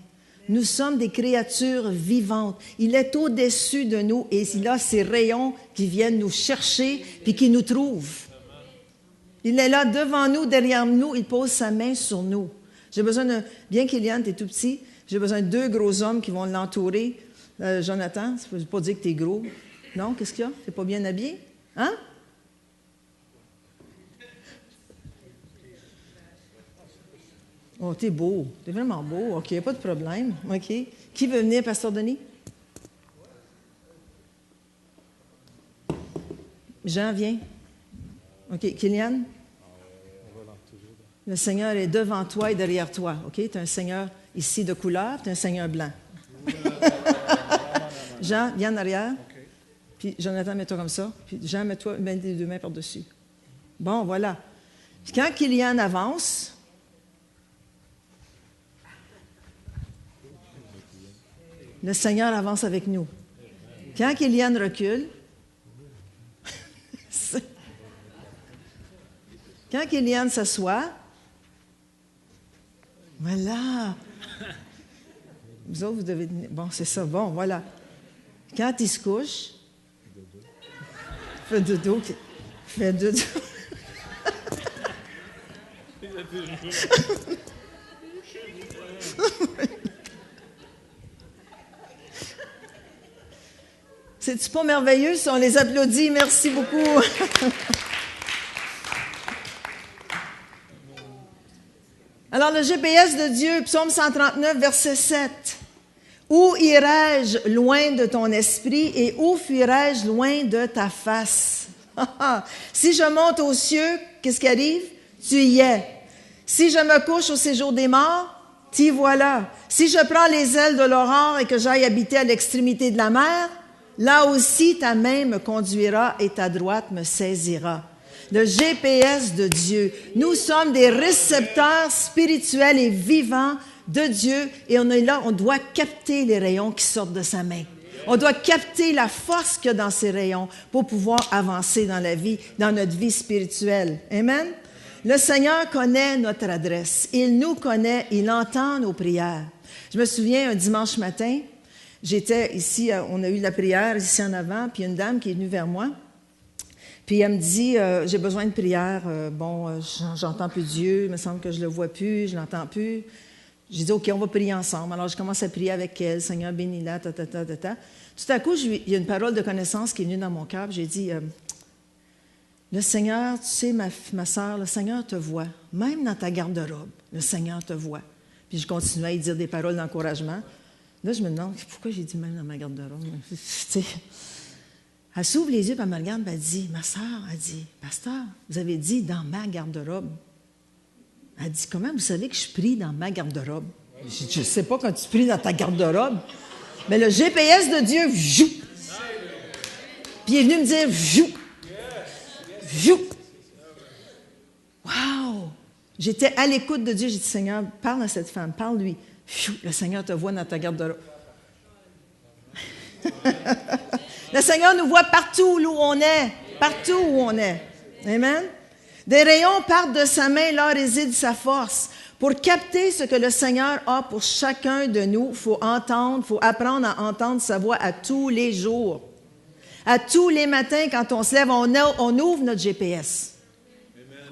Speaker 4: Nous sommes des créatures vivantes. Il est au-dessus de nous et il a ces rayons qui viennent nous chercher puis qui nous trouvent. Il est là devant nous, derrière nous, il pose sa main sur nous. J'ai besoin de, bien qu'Eliane, tu es tout petit, j'ai besoin de 2 gros hommes qui vont l'entourer. Jonathan, ça ne veut pas dire que tu es gros. Non, qu'est-ce qu'il y a? Tu n'es pas bien habillé? Hein? Oh, t'es beau. T'es vraiment beau. OK, pas de problème. OK. Qui veut venir, Pasteur Denis? Jean, viens. OK. Kylian? Le Seigneur est devant toi et derrière toi. OK? Tu es un Seigneur ici de couleur, tu es un Seigneur blanc. Jean, viens en arrière. Puis Jonathan, mets-toi comme ça. Puis Jean, mets les 2 mains par-dessus. Bon, voilà. Puis quand Kylian avance, le Seigneur avance avec nous. Quand Kylian recule, quand Kylian s'assoit, voilà. Vous autres, vous devez... Bon, c'est ça. Bon, voilà. Quand il se couche, fait dodo. Fait dodo. C'est-tu pas merveilleux si on les applaudit? Merci beaucoup. Alors, le GPS de Dieu, Psaume 139, verset 7. Où irai-je loin de ton esprit et où fuirai-je loin de ta face? Si je monte aux cieux, qu'est-ce qui arrive? Tu y es. Si je me couche au séjour des morts, t'y voilà. Si je prends les ailes de l'aurore et que j'aille habiter à l'extrémité de la mer, là aussi ta main me conduira et ta droite me saisira. Le GPS de Dieu. Nous sommes des récepteurs spirituels et vivants de Dieu et on est là, on doit capter les rayons qui sortent de sa main. On doit capter la force qu'il y a dans ces rayons pour pouvoir avancer dans la vie, dans notre vie spirituelle. Amen? Le Seigneur connaît notre adresse. Il nous connaît, il entend nos prières. Je me souviens, un dimanche matin, j'étais ici, on a eu la prière ici en avant, puis il y a une dame qui est venue vers moi. Puis elle me dit, j'ai besoin de prière. J'entends plus Dieu, il me semble que je le vois plus, je l'entends plus. J'ai dit, OK, on va prier ensemble. Alors, je commence à prier avec elle. Seigneur, bénis-la, ta. Tout à coup, il y a une parole de connaissance qui est venue dans mon cœur. J'ai dit, le Seigneur, tu sais, ma soeur, le Seigneur te voit. Même dans ta garde-robe, le Seigneur te voit. Puis je continuais à lui dire des paroles d'encouragement. Là, je me demande, pourquoi j'ai dit même dans ma garde-robe? Elle s'ouvre les yeux, puis elle me regarde, puis elle dit, ma soeur, elle dit, pasteur, vous avez dit dans ma garde-robe. Elle dit, comment vous savez que je prie dans ma garde-robe? Je ne sais pas quand tu pries dans ta garde-robe, mais le GPS de Dieu, joue. Puis il est venu me dire, joue. Joue. Wow! J'étais à l'écoute de Dieu, j'ai dit, Seigneur, parle à cette femme, parle-lui. Le Seigneur te voit dans ta garde-robe. Le Seigneur nous voit partout où on est. Partout où on est. Amen? Des rayons partent de sa main, là réside sa force. Pour capter ce que le Seigneur a pour chacun de nous, il faut entendre, il faut apprendre à entendre sa voix à tous les jours. À tous les matins, quand on se lève, on ouvre notre GPS.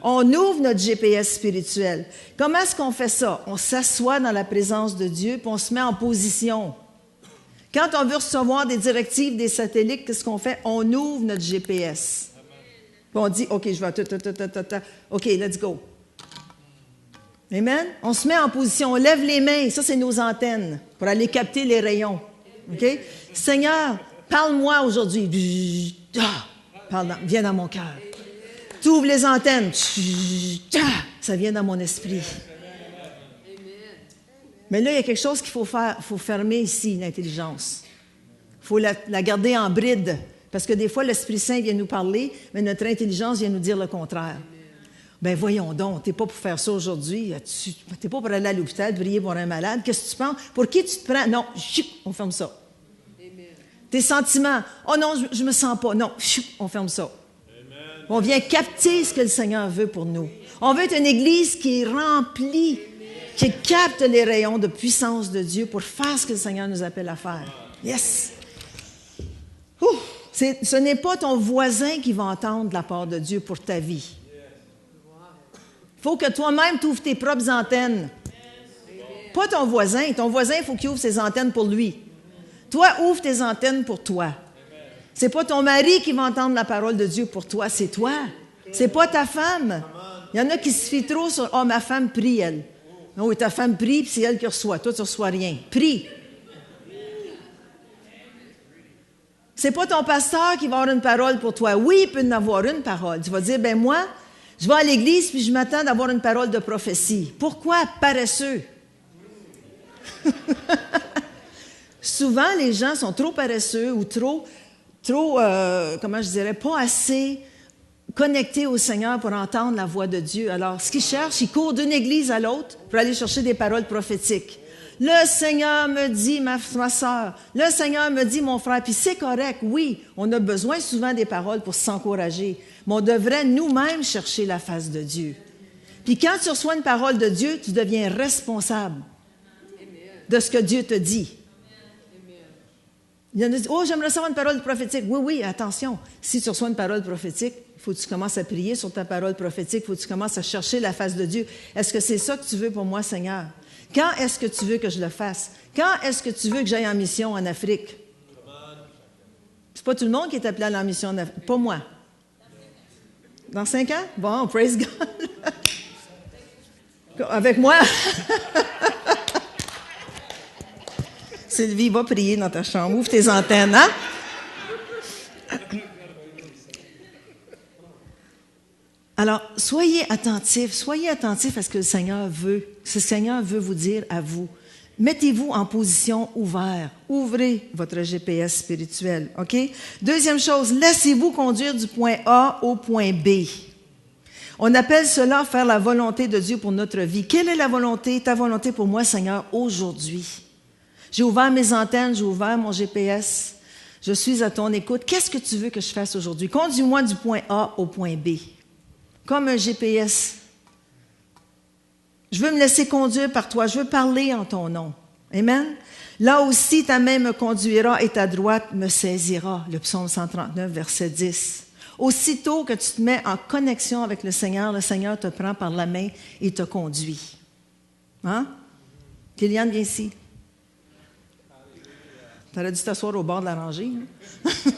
Speaker 4: On ouvre notre GPS spirituel. Comment est-ce qu'on fait ça? On s'assoit dans la présence de Dieu, puis on se met en position. Quand on veut recevoir des directives des satellites, qu'est-ce qu'on fait? On ouvre notre GPS. Puis on dit, OK, je vais... OK, let's go. Amen? On se met en position, on lève les mains. Ça, c'est nos antennes pour aller capter les rayons. OK? Seigneur, parle-moi aujourd'hui. Viens dans mon cœur. Tu ouvres les antennes. Ça vient dans mon esprit. Mais là, il y a quelque chose qu'il faut faire. Il faut fermer ici, l'intelligence. Il faut la garder en bride. Parce que des fois, l'Esprit Saint vient nous parler, mais notre intelligence vient nous dire le contraire. Ben voyons donc, tu n'es pas pour faire ça aujourd'hui. Tu n'es pas pour aller à l'hôpital, prier pour un malade. Qu'est-ce que tu penses? Pour qui tu te prends? Non, chut, on ferme ça. Amen. Tes sentiments. Oh non, je ne me sens pas. Non, chut, on ferme ça. Amen. On vient capter ce que le Seigneur veut pour nous. On veut être une Église qui est remplie, qui capte les rayons de puissance de Dieu pour faire ce que le Seigneur nous appelle à faire. Yes! Ce n'est pas ton voisin qui va entendre la part de Dieu pour ta vie. Il faut que toi-même tu ouvres tes propres antennes. Pas ton voisin. Ton voisin, il faut qu'il ouvre ses antennes pour lui. Toi, ouvre tes antennes pour toi. C'est pas ton mari qui va entendre la parole de Dieu pour toi, c'est toi. C'est pas ta femme. Il y en a qui se fient trop sur « Ah, ma femme prie, elle. » Non, ta femme prie, puis c'est elle qui reçoit. Toi, tu ne reçois rien. Prie. C'est pas ton pasteur qui va avoir une parole pour toi. Oui, il peut en avoir une parole. Tu vas dire, ben moi, je vais à l'église puis je m'attends d'avoir une parole de prophétie. Pourquoi? Paresseux. Souvent, les gens sont trop paresseux ou trop, comment je dirais, pas assez connectés au Seigneur pour entendre la voix de Dieu. Alors, ce qu'ils cherchent, ils courent d'une église à l'autre pour aller chercher des paroles prophétiques. Le Seigneur me dit, ma soeur, le Seigneur me dit, mon frère, puis c'est correct, oui, on a besoin souvent des paroles pour s'encourager, mais on devrait nous-mêmes chercher la face de Dieu. Puis quand tu reçois une parole de Dieu, tu deviens responsable de ce que Dieu te dit. Il y en a qui disent, oh, j'aimerais recevoir une parole prophétique. Oui, oui, attention, si tu reçois une parole prophétique, il faut que tu commences à prier sur ta parole prophétique, il faut que tu commences à chercher la face de Dieu. Est-ce que c'est ça que tu veux pour moi, Seigneur? Quand est-ce que tu veux que je le fasse? Quand est-ce que tu veux que j'aille en mission en Afrique? C'est pas tout le monde qui est appelé à la mission en Afrique. Pas moi. Dans 5 ans? Bon, praise God. Avec moi? Sylvie, va prier dans ta chambre. Ouvre tes antennes, hein? Alors, soyez attentifs à ce que le Seigneur veut, ce que le Seigneur veut vous dire à vous. Mettez-vous en position ouverte. Ouvrez votre GPS spirituel, OK? Deuxième chose, laissez-vous conduire du point A au point B. On appelle cela faire la volonté de Dieu pour notre vie. Quelle est la volonté, ta volonté pour moi, Seigneur, aujourd'hui? J'ai ouvert mes antennes, j'ai ouvert mon GPS. Je suis à ton écoute. Qu'est-ce que tu veux que je fasse aujourd'hui? Conduis-moi du point A au point B. Comme un GPS. Je veux me laisser conduire par toi. Je veux parler en ton nom. Amen. Là aussi, ta main me conduira et ta droite me saisira. Le psaume 139, verset 10. Aussitôt que tu te mets en connexion avec le Seigneur te prend par la main et te conduit. Hein? Kéliane, viens ici. Tu aurais dû t'asseoir au bord de la rangée. Hein?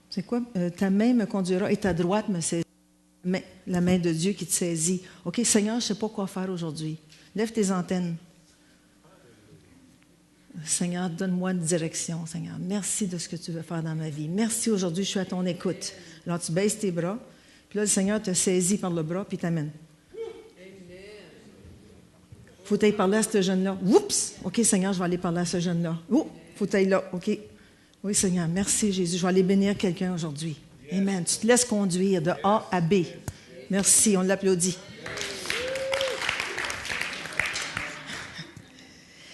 Speaker 4: C'est quoi? Ta main me conduira et ta droite me saisira. La main de Dieu qui te saisit. OK, Seigneur, je ne sais pas quoi faire aujourd'hui. Lève tes antennes. Seigneur, donne-moi une direction, Seigneur. Merci de ce que tu veux faire dans ma vie. Merci aujourd'hui, je suis à ton écoute. Alors, tu baisses tes bras, puis là, le Seigneur te saisit par le bras, puis t'amène. Il faut que tu ailles parler à ce jeune-là. Oups! OK, Seigneur, je vais aller parler à ce jeune-là. Oh, il faut que tu ailles là. OK. Oui, Seigneur, merci Jésus. Je vais aller bénir quelqu'un aujourd'hui. Amen. Tu te laisses conduire de A à B. Merci, on l'applaudit.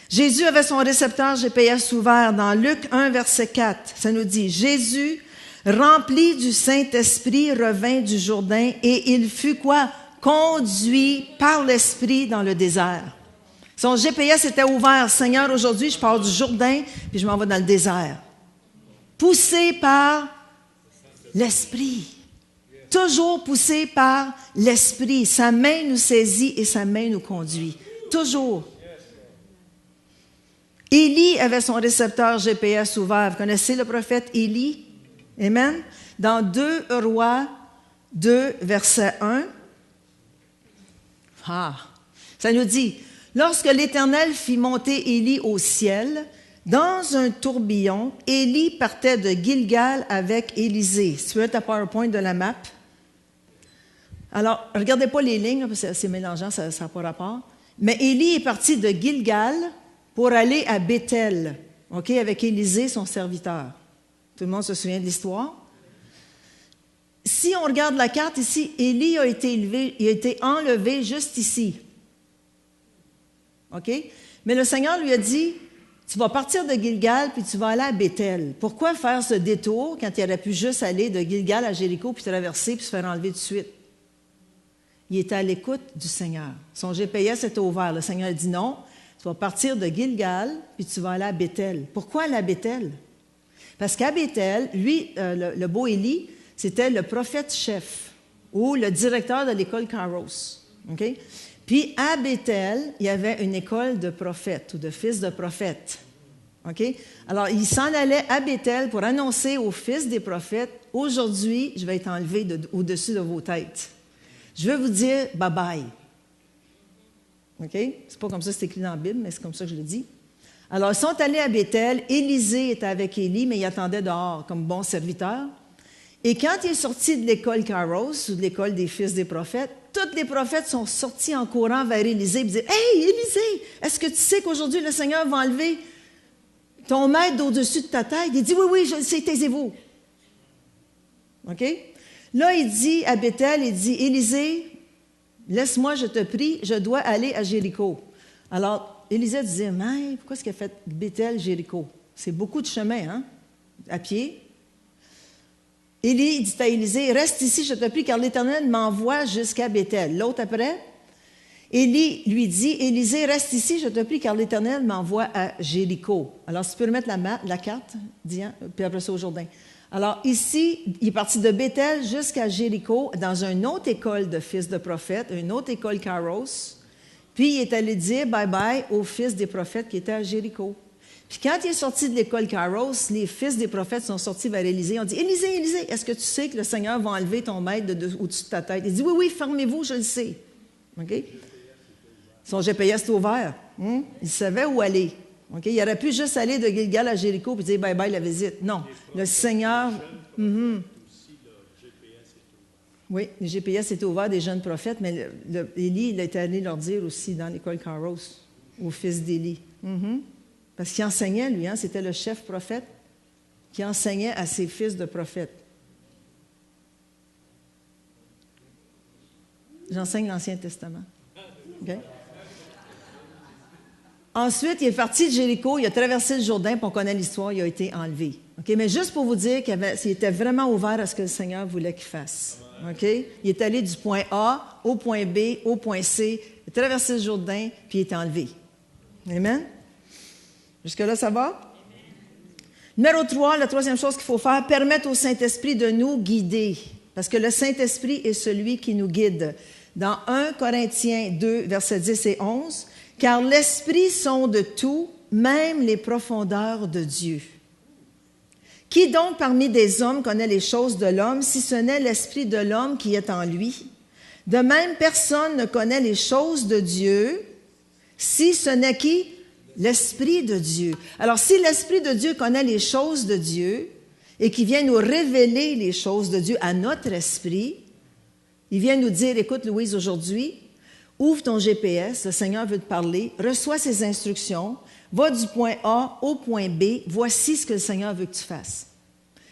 Speaker 4: Jésus avait son récepteur GPS ouvert dans Luc 1, verset 4. Ça nous dit, Jésus, rempli du Saint-Esprit, revint du Jourdain et il fut quoi? Conduit par l'Esprit dans le désert. Son GPS était ouvert. Seigneur, aujourd'hui, je pars du Jourdain puis je m'en vais dans le désert. Poussé par l'Esprit. Toujours poussé par l'Esprit. Sa main nous saisit et sa main nous conduit. Toujours. Élie avait son récepteur GPS ouvert. Vous connaissez le prophète Élie? Amen. Dans 2 Rois 2, verset 1, ça nous dit, lorsque l'Éternel fit monter Élie au ciel, dans un tourbillon, Élie partait de Gilgal avec Élisée. Si tu veux ta PowerPoint de la map. Alors, regardez pas les lignes, parce que c'est mélangeant, ça n'a pas rapport. Mais Élie est parti de Gilgal pour aller à Béthel, OK, avec Élisée, son serviteur. Tout le monde se souvient de l'histoire? Si on regarde la carte ici, Élie a été enlevé juste ici. OK? Mais le Seigneur lui a dit, tu vas partir de Gilgal puis tu vas aller à Béthel. Pourquoi faire ce détour quand il aurait pu juste aller de Gilgal à Jéricho puis traverser puis se faire enlever tout de suite? Il était à l'écoute du Seigneur. Son GPS était ouvert. Le Seigneur a dit non, tu vas partir de Gilgal puis tu vas aller à Béthel. Pourquoi aller à Béthel? Parce qu'à Béthel, lui, le beau Élie, c'était le prophète-chef ou le directeur de l'école Kairos. OK? Puis à Béthel, il y avait une école de prophètes ou de fils de prophètes. OK? Alors, il s'en allait à Béthel pour annoncer aux fils des prophètes, « Aujourd'hui, je vais être enlevé au-dessus de vos têtes. Je veux vous dire bye-bye. » OK? C'est pas comme ça que c'est écrit dans la Bible, mais c'est comme ça que je le dis. Alors, ils sont allés à Béthel. Élisée était avec Élie, mais il attendait dehors comme bon serviteur. Et quand il est sorti de l'école Kairos, ou de l'école des fils des prophètes, tous les prophètes sont sortis en courant vers Élisée et disaient, « Hey, Élisée, est-ce que tu sais qu'aujourd'hui le Seigneur va enlever ton maître au-dessus de ta tête? » Il dit, « Oui, oui, je le sais, taisez-vous. » OK? Là, il dit à Béthel, il dit, « Élisée, laisse-moi, je te prie, je dois aller à Jéricho. » Alors, Élisée disait, « Mais pourquoi est-ce qu'il a fait Béthel, Jéricho? C'est beaucoup de chemin, hein? À pied. » Élie dit à Élisée, « Reste ici, je te prie, car l'Éternel m'envoie jusqu'à Béthel. » L'autre après, Élie lui dit, « Élisée, reste ici, je te prie, car l'Éternel m'envoie à Jéricho. » Alors, si tu peux remettre la carte, Diane, puis après ça au Jourdain. Alors, ici, il est parti de Béthel jusqu'à Jéricho, dans une autre école de fils de prophètes, une autre école Kairos. Puis, il est allé dire bye-bye aux fils des prophètes qui étaient à Jéricho. Puis quand il est sorti de l'école Kairos, les fils des prophètes sont sortis vers Élisée. Ils ont dit, « Élisée, Élisée, est-ce que tu sais que le Seigneur va enlever ton maître au-dessus de ta tête? » Il dit, « Oui, oui, fermez-vous, je le sais. » OK? Son GPS est ouvert. Il savait où aller. OK? Il aurait pu juste aller de Gilgal à Jéricho et dire « Bye-bye la visite. » Non. Le Seigneur... Oui, le GPS était ouvert des jeunes prophètes, mais Élie, il était allé leur dire aussi dans l'école Kairos, aux fils d'Élie. Parce qu'il enseignait, lui, c'était le chef prophète qui enseignait à ses fils de prophètes. J'enseigne l'Ancien Testament. Okay? Ensuite, il est parti de Jéricho, il a traversé le Jourdain, puis on connaît l'histoire, il a été enlevé. Okay? Mais juste pour vous dire qu'il était vraiment ouvert à ce que le Seigneur voulait qu'il fasse. Okay? Il est allé du point A au point B, au point C, il a traversé le Jourdain, puis il est enlevé. Amen? Jusque-là, ça va? Numéro 3, la troisième chose qu'il faut faire, permettre au Saint-Esprit de nous guider. Parce que le Saint-Esprit est celui qui nous guide. Dans 1 Corinthiens 2, versets 10 et 11, « Car l'Esprit sonde tout, même les profondeurs de Dieu. Qui donc parmi des hommes connaît les choses de l'homme, si ce n'est l'Esprit de l'homme qui est en lui? De même, personne ne connaît les choses de Dieu, si ce n'est qui? L'Esprit de Dieu. » Alors, si l'Esprit de Dieu connaît les choses de Dieu et qui vient nous révéler les choses de Dieu à notre esprit, il vient nous dire, écoute Louise, aujourd'hui, ouvre ton GPS, le Seigneur veut te parler, reçois ses instructions, va du point A au point B, voici ce que le Seigneur veut que tu fasses.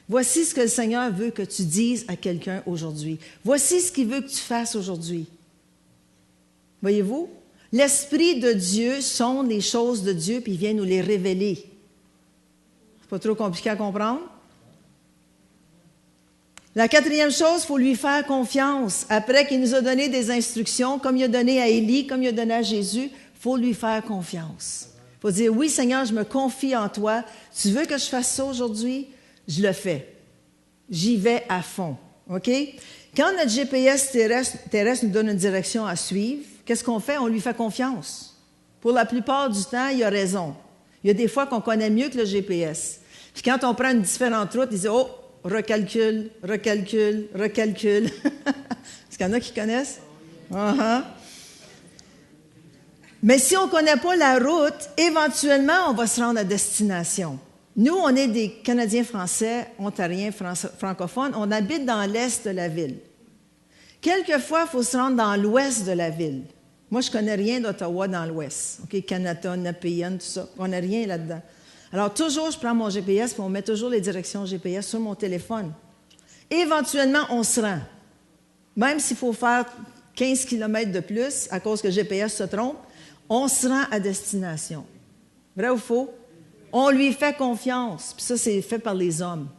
Speaker 4: Voici ce que le Seigneur veut que tu dises à quelqu'un aujourd'hui. Voici ce qu'il veut que tu fasses aujourd'hui. Voyez-vous? L'Esprit de Dieu sonde les choses de Dieu, puis il vient nous les révéler. C'est pas trop compliqué à comprendre? La quatrième chose, il faut lui faire confiance. Après qu'il nous a donné des instructions, comme il a donné à Élie, comme il a donné à Jésus, il faut lui faire confiance. Il faut dire, oui Seigneur, je me confie en toi. Tu veux que je fasse ça aujourd'hui? Je le fais. J'y vais à fond. OK? Quand notre GPS terrestre nous donne une direction à suivre, qu'est-ce qu'on fait? On lui fait confiance. Pour la plupart du temps, il a raison. Il y a des fois qu'on connaît mieux que le GPS. Puis quand on prend une différente route, il dit, oh, recalcule, recalcule, recalcule. Est-ce qu'il y en a qui connaissent? Mais si on ne connaît pas la route, éventuellement, on va se rendre à destination. Nous, on est des Canadiens français, ontariens, francophones. On habite dans l'est de la ville. Quelquefois, il faut se rendre dans l'ouest de la ville. Moi, je ne connais rien d'Ottawa dans l'ouest. OK, Canada, Nepean, tout ça. On n'a rien là-dedans. Alors, toujours, je prends mon GPS et on met toujours les directions GPS sur mon téléphone. Éventuellement, on se rend. Même s'il faut faire 15 km de plus à cause que le GPS se trompe, on se rend à destination. Vrai ou faux? On lui fait confiance. Puis ça, c'est fait par les hommes.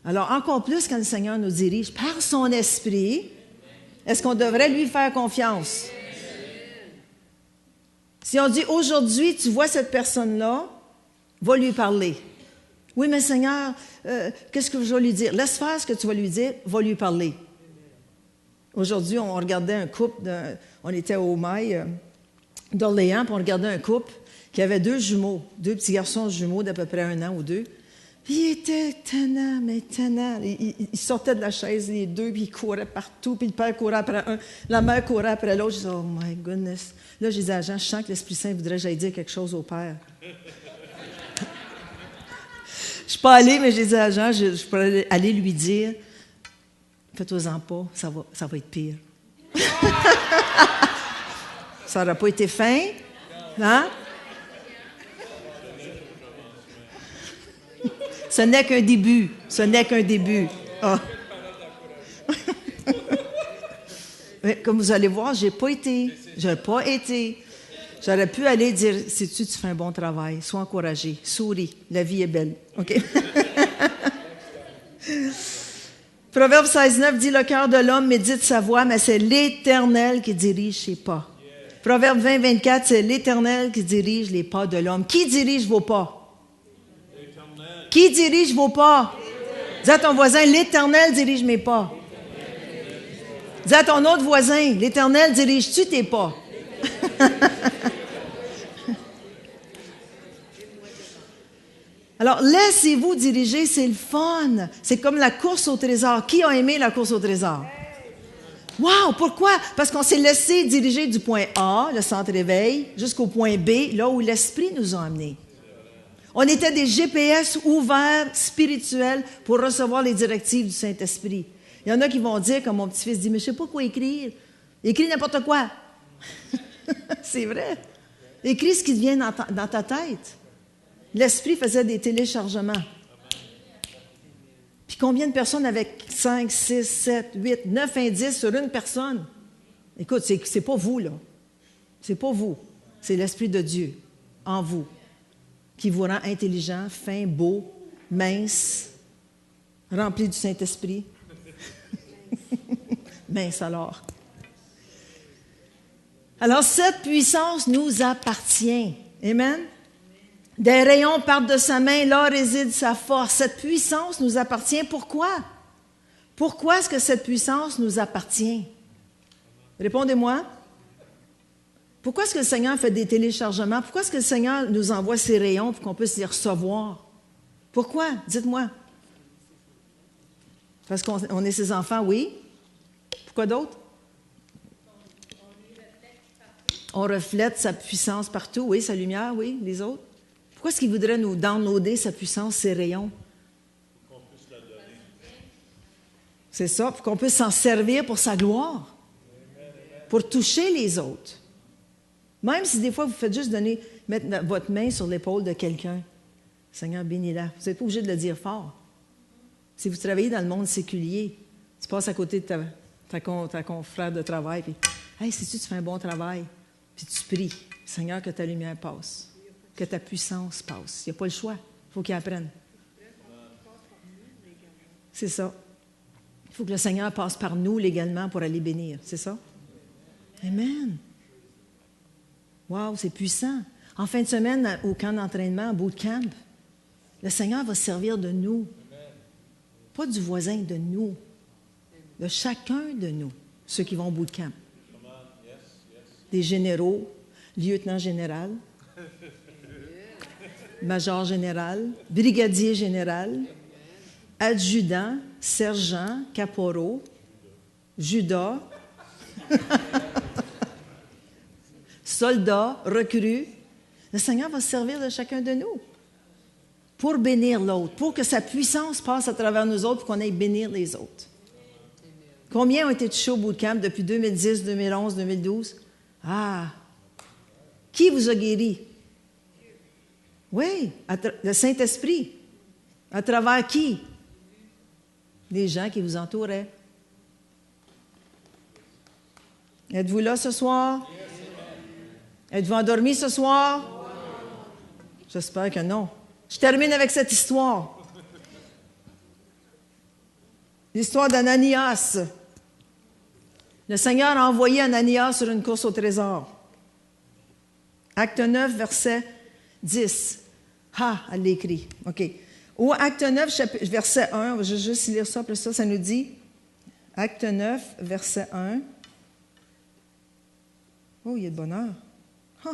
Speaker 4: Alors, encore plus quand le Seigneur nous dirige par son esprit, est-ce qu'on devrait lui faire confiance? Si on dit, aujourd'hui, tu vois cette personne-là, va lui parler. Oui, mais Seigneur, qu'est-ce que je vais lui dire? Laisse faire ce que tu vas lui dire, va lui parler. Aujourd'hui, on regardait un couple, on était au Mail d'Orléans, puis on regardait un couple qui avait 2 jumeaux, 2 petits garçons jumeaux d'à peu près 1 an ou 2. Puis il était tannant, mais tannant. Il sortait de la chaise, les 2, puis il courait partout, puis le père courait après un, la mère courait après l'autre. Je disais, oh my goodness. Là, je disais à Jean, je sens que l'Esprit Saint voudrait que j'aille dire quelque chose au père. Je ne suis pas allée, mais j'ai dit à Jean, je pourrais aller lui dire, fais-toi-en pas, ça va être pire. Ça n'aurait pas été fin, hein? Ce n'est qu'un début. Ce n'est qu'un début. Oh. Mais comme vous allez voir, je n'ai pas été. Je n'ai pas été. J'aurais pu aller dire, sais-tu, tu fais un bon travail. Sois encouragé. Souris. La vie est belle. OK? Proverbe 16:9 dit, le cœur de l'homme médite sa voie, mais c'est l'Éternel qui dirige ses pas. Proverbe 20:24, c'est l'Éternel qui dirige les pas de l'homme. Qui dirige vos pas? Qui dirige vos pas? Dis à ton voisin, l'Éternel dirige mes pas. Dis à ton autre voisin, l'Éternel dirige-tu tes pas? Alors, laissez-vous diriger, c'est le fun. C'est comme la course au trésor. Qui a aimé la course au trésor? Wow! Pourquoi? Parce qu'on s'est laissé diriger du point A, le centre éveil, jusqu'au point B, là où l'Esprit nous a amenés. On était des GPS ouverts, spirituels, pour recevoir les directives du Saint-Esprit. Il y en a qui vont dire, comme mon petit-fils dit, mais je ne sais pas quoi écrire. Écris n'importe quoi. C'est vrai. Écris ce qui te vient dans ta tête. L'Esprit faisait des téléchargements. Puis combien de personnes avec 5, 6, 7, 8, 9 indices sur une personne? Écoute, c'est pas vous, là. C'est pas vous. C'est l'Esprit de Dieu en vous qui vous rend intelligent, fin, beau, mince, rempli du Saint-Esprit. Mince alors. Alors, cette puissance nous appartient. Amen? Des rayons partent de sa main, là réside sa force. Cette puissance nous appartient. Pourquoi? Pourquoi est-ce que cette puissance nous appartient? Répondez-moi. Pourquoi est-ce que le Seigneur fait des téléchargements? Pourquoi est-ce que le Seigneur nous envoie ces rayons pour qu'on puisse les recevoir? Pourquoi? Dites-moi. Parce qu'on est ses enfants, oui. Pourquoi d'autre? On reflète sa puissance partout, oui, sa lumière, oui, les autres. Pourquoi est-ce qu'il voudrait nous downloader sa puissance, ses rayons? Pour qu'on puisse la donner. C'est ça, pour qu'on puisse s'en servir pour sa gloire, pour toucher les autres. Même si des fois, vous faites juste mettre votre main sur l'épaule de quelqu'un. Seigneur, bénis-la. Vous n'êtes pas obligé de le dire fort. Si vous travaillez dans le monde séculier, tu passes à côté de ta confrère de travail, puis « Hey, sais-tu, tu fais un bon travail. » Puis tu pries, « Seigneur, que ta lumière passe, que ta puissance passe. » Il n'y a pas le choix. Il faut qu'il apprenne. C'est ça. Il faut que le Seigneur passe par nous légalement pour aller bénir. C'est ça? Amen. Wow, c'est puissant. En fin de semaine, au camp d'entraînement, au bootcamp, le Seigneur va se servir de nous. Pas du voisin, de nous. De chacun de nous, ceux qui vont au bootcamp. Des généraux, lieutenant général, major général, brigadier général, adjudant, sergent, caporal, judas, soldat, recrue. Le Seigneur va se servir de chacun de nous pour bénir l'autre, pour que sa puissance passe à travers nous autres, pour qu'on aille bénir les autres. Combien ont été touchés au bootcamp depuis 2010, 2011, 2012? Ah! Qui vous a guéri? Oui, le Saint-Esprit. À travers qui? Les gens qui vous entouraient. Êtes-vous là ce soir? Êtes-vous endormis ce soir? J'espère que non. Je termine avec cette histoire. L'histoire d'Ananias. Le Seigneur a envoyé Ananias sur une course au trésor. Acte 9, verset 10. Ah, elle l'écrit. OK. Ou Acte 9, verset 1. Je vais juste lire ça, après ça nous dit. Acte 9, verset 1. Oh, il y a de bonheur. Ah.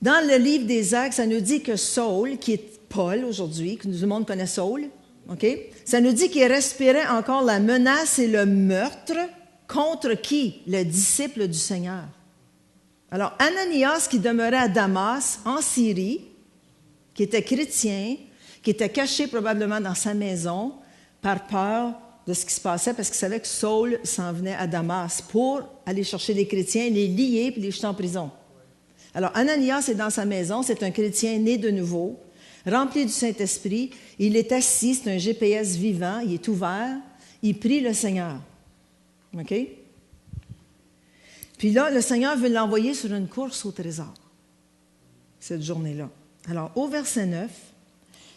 Speaker 4: Dans le livre des Actes, ça nous dit que Saul, qui est Paul aujourd'hui, que tout le monde connaît Saul, OK? Ça nous dit qu'il respirait encore la menace et le meurtre contre qui? Le disciple du Seigneur. Alors, Ananias, qui demeurait à Damas, en Syrie, qui était chrétien, qui était caché probablement dans sa maison par peur de ce qui se passait, parce qu'il savait que Saul s'en venait à Damas pour aller chercher les chrétiens, les lier puis les jeter en prison. Alors, Ananias est dans sa maison, c'est un chrétien né de nouveau, rempli du Saint-Esprit. Il est assis, c'est un GPS vivant, il est ouvert, il prie le Seigneur. OK? Puis là, le Seigneur veut l'envoyer sur une course au trésor, cette journée-là. Alors, au verset 9,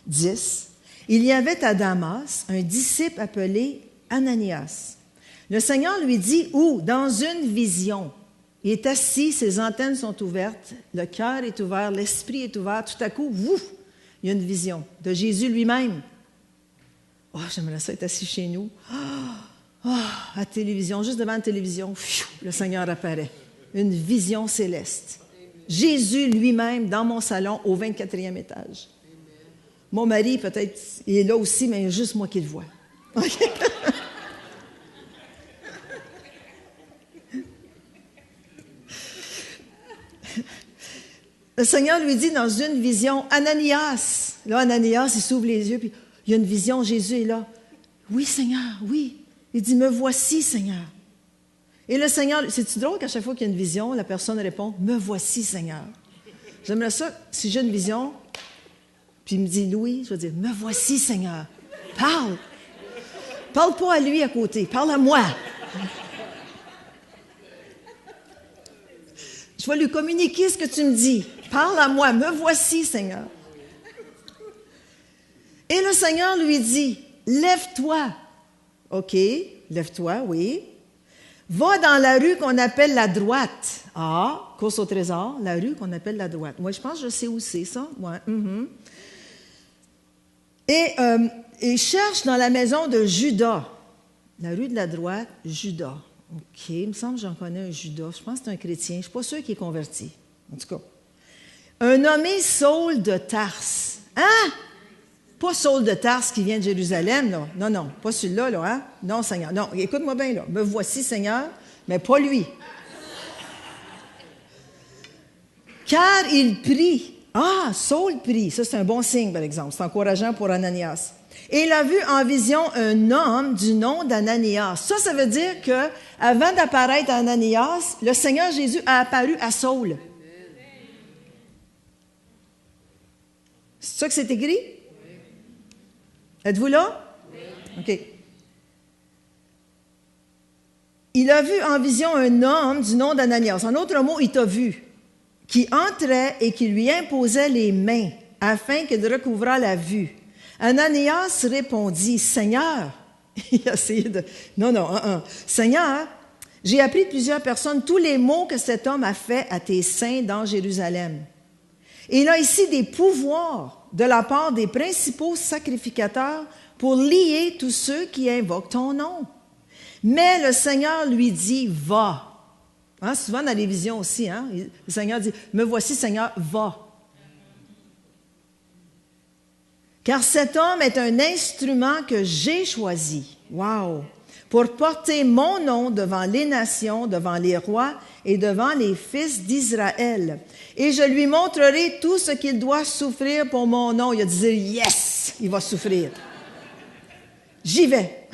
Speaker 4: 10, il y avait à Damas un disciple appelé Ananias. Le Seigneur lui dit, où? Dans une vision. Il est assis, ses antennes sont ouvertes, le cœur est ouvert, l'esprit est ouvert. Tout à coup, ouf, il y a une vision de Jésus lui-même. Oh, j'aimerais ça être assis chez nous. À la télévision, juste devant la télévision, le Seigneur apparaît. Une vision céleste. Jésus lui-même dans mon salon au 24e étage. Mon mari, peut-être, il est là aussi, mais il y a juste moi qui le vois. Okay? Le Seigneur lui dit dans une vision, Ananias. Là, Ananias, il s'ouvre les yeux, puis il y a une vision, Jésus est là. Oui, Seigneur, oui. Il dit, me voici, Seigneur. Et le Seigneur, c'est-tu drôle qu'à chaque fois qu'il y a une vision, la personne répond, me voici, Seigneur. J'aimerais ça, si j'ai une vision, puis il me dit, Louis, je vais dire, me voici, Seigneur. Parle. Parle pas à lui à côté, parle à moi. Je vais lui communiquer ce que tu me dis. Parle à moi, me voici, Seigneur. Et le Seigneur lui dit, lève-toi. OK, lève-toi, oui. Va dans la rue qu'on appelle la droite. Ah, course au trésor, la rue qu'on appelle la droite. Moi, je pense que je sais où c'est ça. Ouais. Et cherche dans la maison de Judas. La rue de la droite, Judas. OK, il me semble que j'en connais un Judas. Je pense que c'est un chrétien. Je ne suis pas sûre qu'il est converti. En tout cas. Un nommé Saul de Tarse. Hein? Pas Saul de Tarse qui vient de Jérusalem, là. Non, non, pas celui-là, là, hein? Non, Seigneur. Non, écoute-moi bien, là. Me voici, Seigneur, mais pas lui. Car il prie. Ah, Saul prie. Ça, c'est un bon signe, par exemple. C'est encourageant pour Ananias. Et il a vu en vision un homme du nom d'Ananias. Ça veut dire que avant d'apparaître à Ananias, le Seigneur Jésus a apparu à Saul. C'est ça que c'est écrit? Êtes-vous là? OK. Il a vu en vision un homme du nom d'Ananias. En d'autres mots, il t'a vu, qui entrait et qui lui imposait les mains afin qu'il recouvrât la vue. Ananias répondit, Seigneur, il a essayé de... Non, Seigneur, j'ai appris de plusieurs personnes tous les maux que cet homme a fait à tes saints dans Jérusalem. Et il a ici des pouvoirs de la part des principaux sacrificateurs pour lier tous ceux qui invoquent ton nom. Mais le Seigneur lui dit, va. Hein, souvent dans les visions aussi, hein, le Seigneur dit, me voici, Seigneur, va. Car cet homme est un instrument que j'ai choisi. Wow! Pour porter mon nom devant les nations, devant les rois et devant les fils d'Israël. Et je lui montrerai tout ce qu'il doit souffrir pour mon nom. Il a dit, yes, il va souffrir. J'y vais.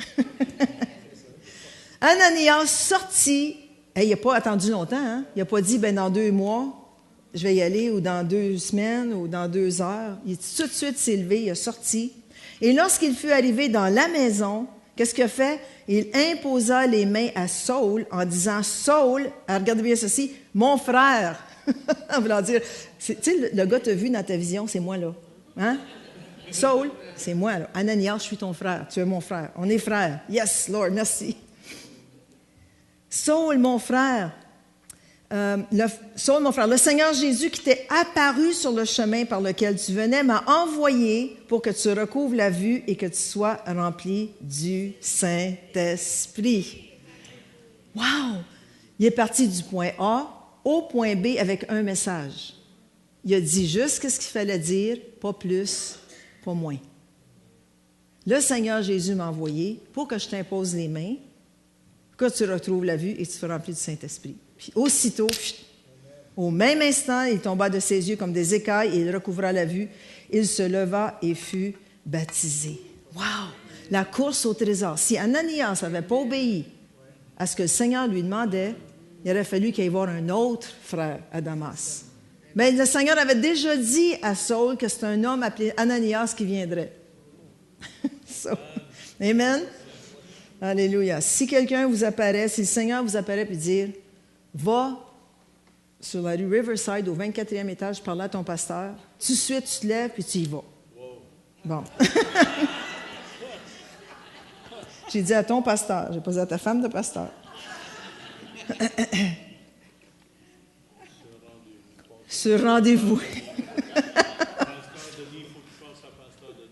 Speaker 4: Ananias sortit. Il n'a pas attendu longtemps. Hein? Il n'a pas dit, dans 2 mois, je vais y aller, ou dans 2 semaines, ou dans 2 heures. Il tout de suite s'est levé, il est sorti. Et lorsqu'il fut arrivé dans la maison, qu'est-ce qu'il a fait? Il imposa les mains à Saul en disant, Saul, regardez bien ceci, mon frère. En voulant dire, tu sais, le gars t'a vu dans ta vision, c'est moi là. Hein? Saul, c'est moi là. Ananias, je suis ton frère, tu es mon frère. On est frères. Yes, Lord, merci. Saul, mon frère. Saul, mon frère, le Seigneur Jésus qui t'est apparu sur le chemin par lequel tu venais m'a envoyé pour que tu recouvres la vue et que tu sois rempli du Saint-Esprit. Wow! Il est parti du point A au point B avec un message. Il a dit juste ce qu'il fallait dire, pas plus, pas moins. Le Seigneur Jésus m'a envoyé pour que je t'impose les mains, que tu retrouves la vue et que tu sois rempli du Saint-Esprit. Puis aussitôt, au même instant, il tomba de ses yeux comme des écailles et il recouvra la vue. Il se leva et fut baptisé. Wow! La course au trésor. Si Ananias n'avait pas obéi à ce que le Seigneur lui demandait, il aurait fallu qu'il aille voir un autre frère à Damas. Mais le Seigneur avait déjà dit à Saul que c'est un homme appelé Ananias qui viendrait. So, amen? Alléluia. Si quelqu'un vous apparaît, si le Seigneur vous apparaît et dire, va sur la rue Riverside au 24e étage parler à ton pasteur, tout de suite tu te lèves puis tu y vas. Bon. J'ai dit à ton pasteur, j'ai pas dit à ta femme de pasteur. Sur rendez-vous.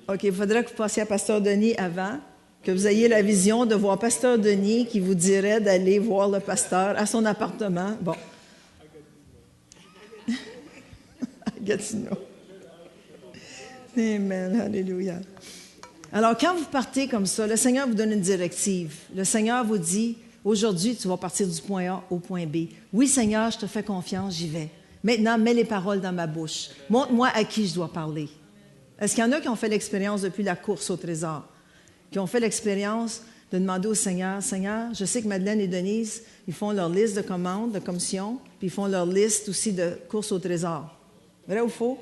Speaker 4: OK, il faudrait que vous passiez à Pasteur Denis avant, que vous ayez la vision de voir Pasteur Denis qui vous dirait d'aller voir le pasteur à son appartement. Bon. À Gatineau. Amen. Alléluia. Alors, quand vous partez comme ça, le Seigneur vous donne une directive. Le Seigneur vous dit, aujourd'hui, tu vas partir du point A au point B. Oui, Seigneur, je te fais confiance, j'y vais. Maintenant, mets les paroles dans ma bouche. Montre-moi à qui je dois parler. Est-ce qu'il y en a qui ont fait l'expérience depuis la course au trésor? Qui ont fait l'expérience de demander au Seigneur, Seigneur, je sais que Madeleine et Denise, ils font leur liste de commandes, de commissions, puis ils font leur liste aussi de course au trésor. Vrai ou faux?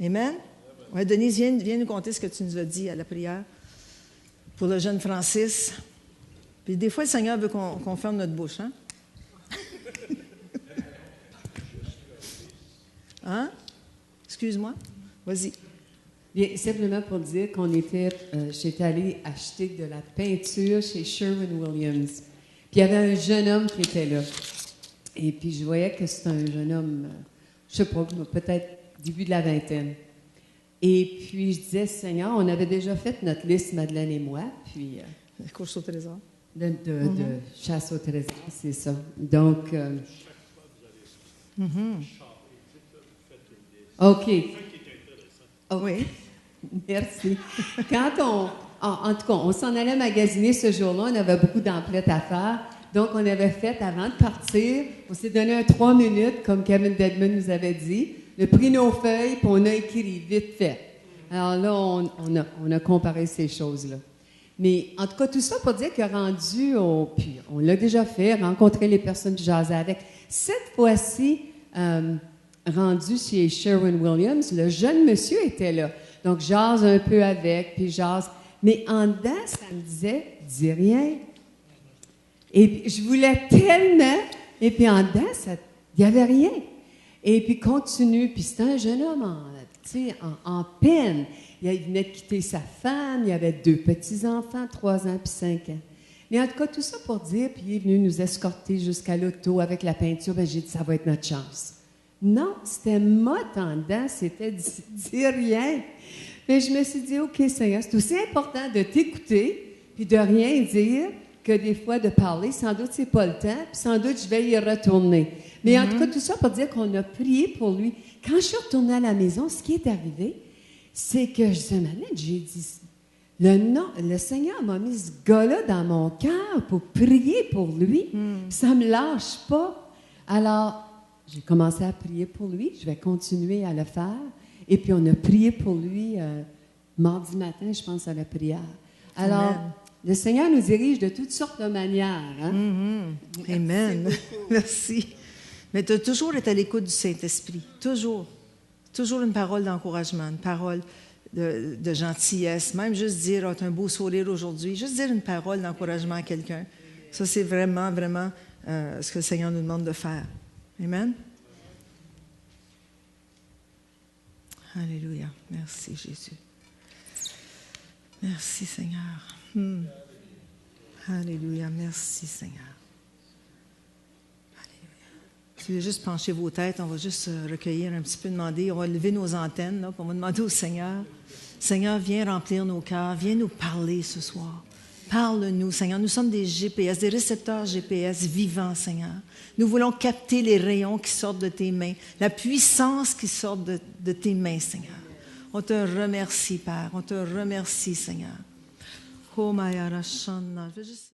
Speaker 4: Amen? Oui, Denise, viens nous conter ce que tu nous as dit à la prière pour le jeune Francis. Puis des fois, le Seigneur veut qu'on ferme notre bouche, hein? Hein? Excuse-moi. Vas-y.
Speaker 6: Bien, simplement pour dire qu'on était, j'étais allée acheter de la peinture chez Sherwin-Williams. Puis il y avait un jeune homme qui était là. Et puis je voyais que c'était un jeune homme, je ne sais pas, peut-être début de la vingtaine. Et puis je disais, Seigneur, on avait déjà fait notre liste, Madeleine et moi, puis...
Speaker 4: La course au trésor.
Speaker 6: De chasse au trésor, c'est ça. Donc... OK.
Speaker 4: Oh, oui.
Speaker 6: Merci. En tout cas, on s'en allait magasiner ce jour-là. On avait beaucoup d'emplettes à faire. Donc, on avait fait, avant de partir, on s'est donné un 3 minutes, comme Kevin Dedman nous avait dit. On a pris nos feuilles, puis on a écrit vite fait. Alors là, on a comparé ces choses-là. Mais en tout cas, tout ça pour dire que rendu au... Puis on l'a déjà fait, rencontrer les personnes que jasaient avec. Cette fois-ci... rendu chez Sherwin-Williams, le jeune monsieur était là. Donc, jase un peu avec, puis jase. Mais en dedans, ça me disait, dis rien. Et puis, je voulais tellement, et puis en dedans, il n'y avait rien. Et puis, continue, puis c'était un jeune homme en peine. Il venait de quitter sa femme, il avait 2 petits-enfants, 3 ans puis 5 ans. Mais en tout cas, tout ça pour dire, puis il est venu nous escorter jusqu'à l'auto avec la peinture. Bien, j'ai dit, ça va être notre chance. Non, c'était mot en dedans, c'était dire rien. Mais je me suis dit, OK, Seigneur, c'est aussi important de t'écouter puis de rien dire que des fois de parler. Sans doute, c'est pas le temps, puis sans doute, je vais y retourner. Mais en tout cas, tout ça pour dire qu'on a prié pour lui. Quand je suis retournée à la maison, ce qui est arrivé, c'est que je disais, Madeleine, j'ai dit, le Seigneur m'a mis ce gars-là dans mon cœur pour prier pour lui. Ça me lâche pas. Alors, j'ai commencé à prier pour lui. Je vais continuer à le faire. Et puis, on a prié pour lui mardi matin, je pense, à la prière. Alors, Le Seigneur nous dirige de toutes sortes de manières. Hein?
Speaker 4: Amen. Merci. Mais tu as toujours été à l'écoute du Saint-Esprit. Toujours. Toujours une parole d'encouragement, une parole de gentillesse. Même juste dire, tu as un beau sourire aujourd'hui. Juste dire une parole d'encouragement à quelqu'un. Ça, c'est vraiment, vraiment ce que le Seigneur nous demande de faire. Amen. Alléluia. Merci, Jésus. Merci, Seigneur. Alléluia. Merci, Seigneur. Alléluia. Si vous voulez juste pencher vos têtes, on va juste recueillir un petit peu, demander, on va lever nos antennes, là, puis on va demander au Seigneur, Seigneur, viens remplir nos cœurs, viens nous parler ce soir. Parle-nous, Seigneur. Nous sommes des GPS, des récepteurs GPS vivants, Seigneur. Nous voulons capter les rayons qui sortent de tes mains, la puissance qui sort de tes mains, Seigneur. On te remercie, Père. On te remercie, Seigneur. Oh, Maya Rashana.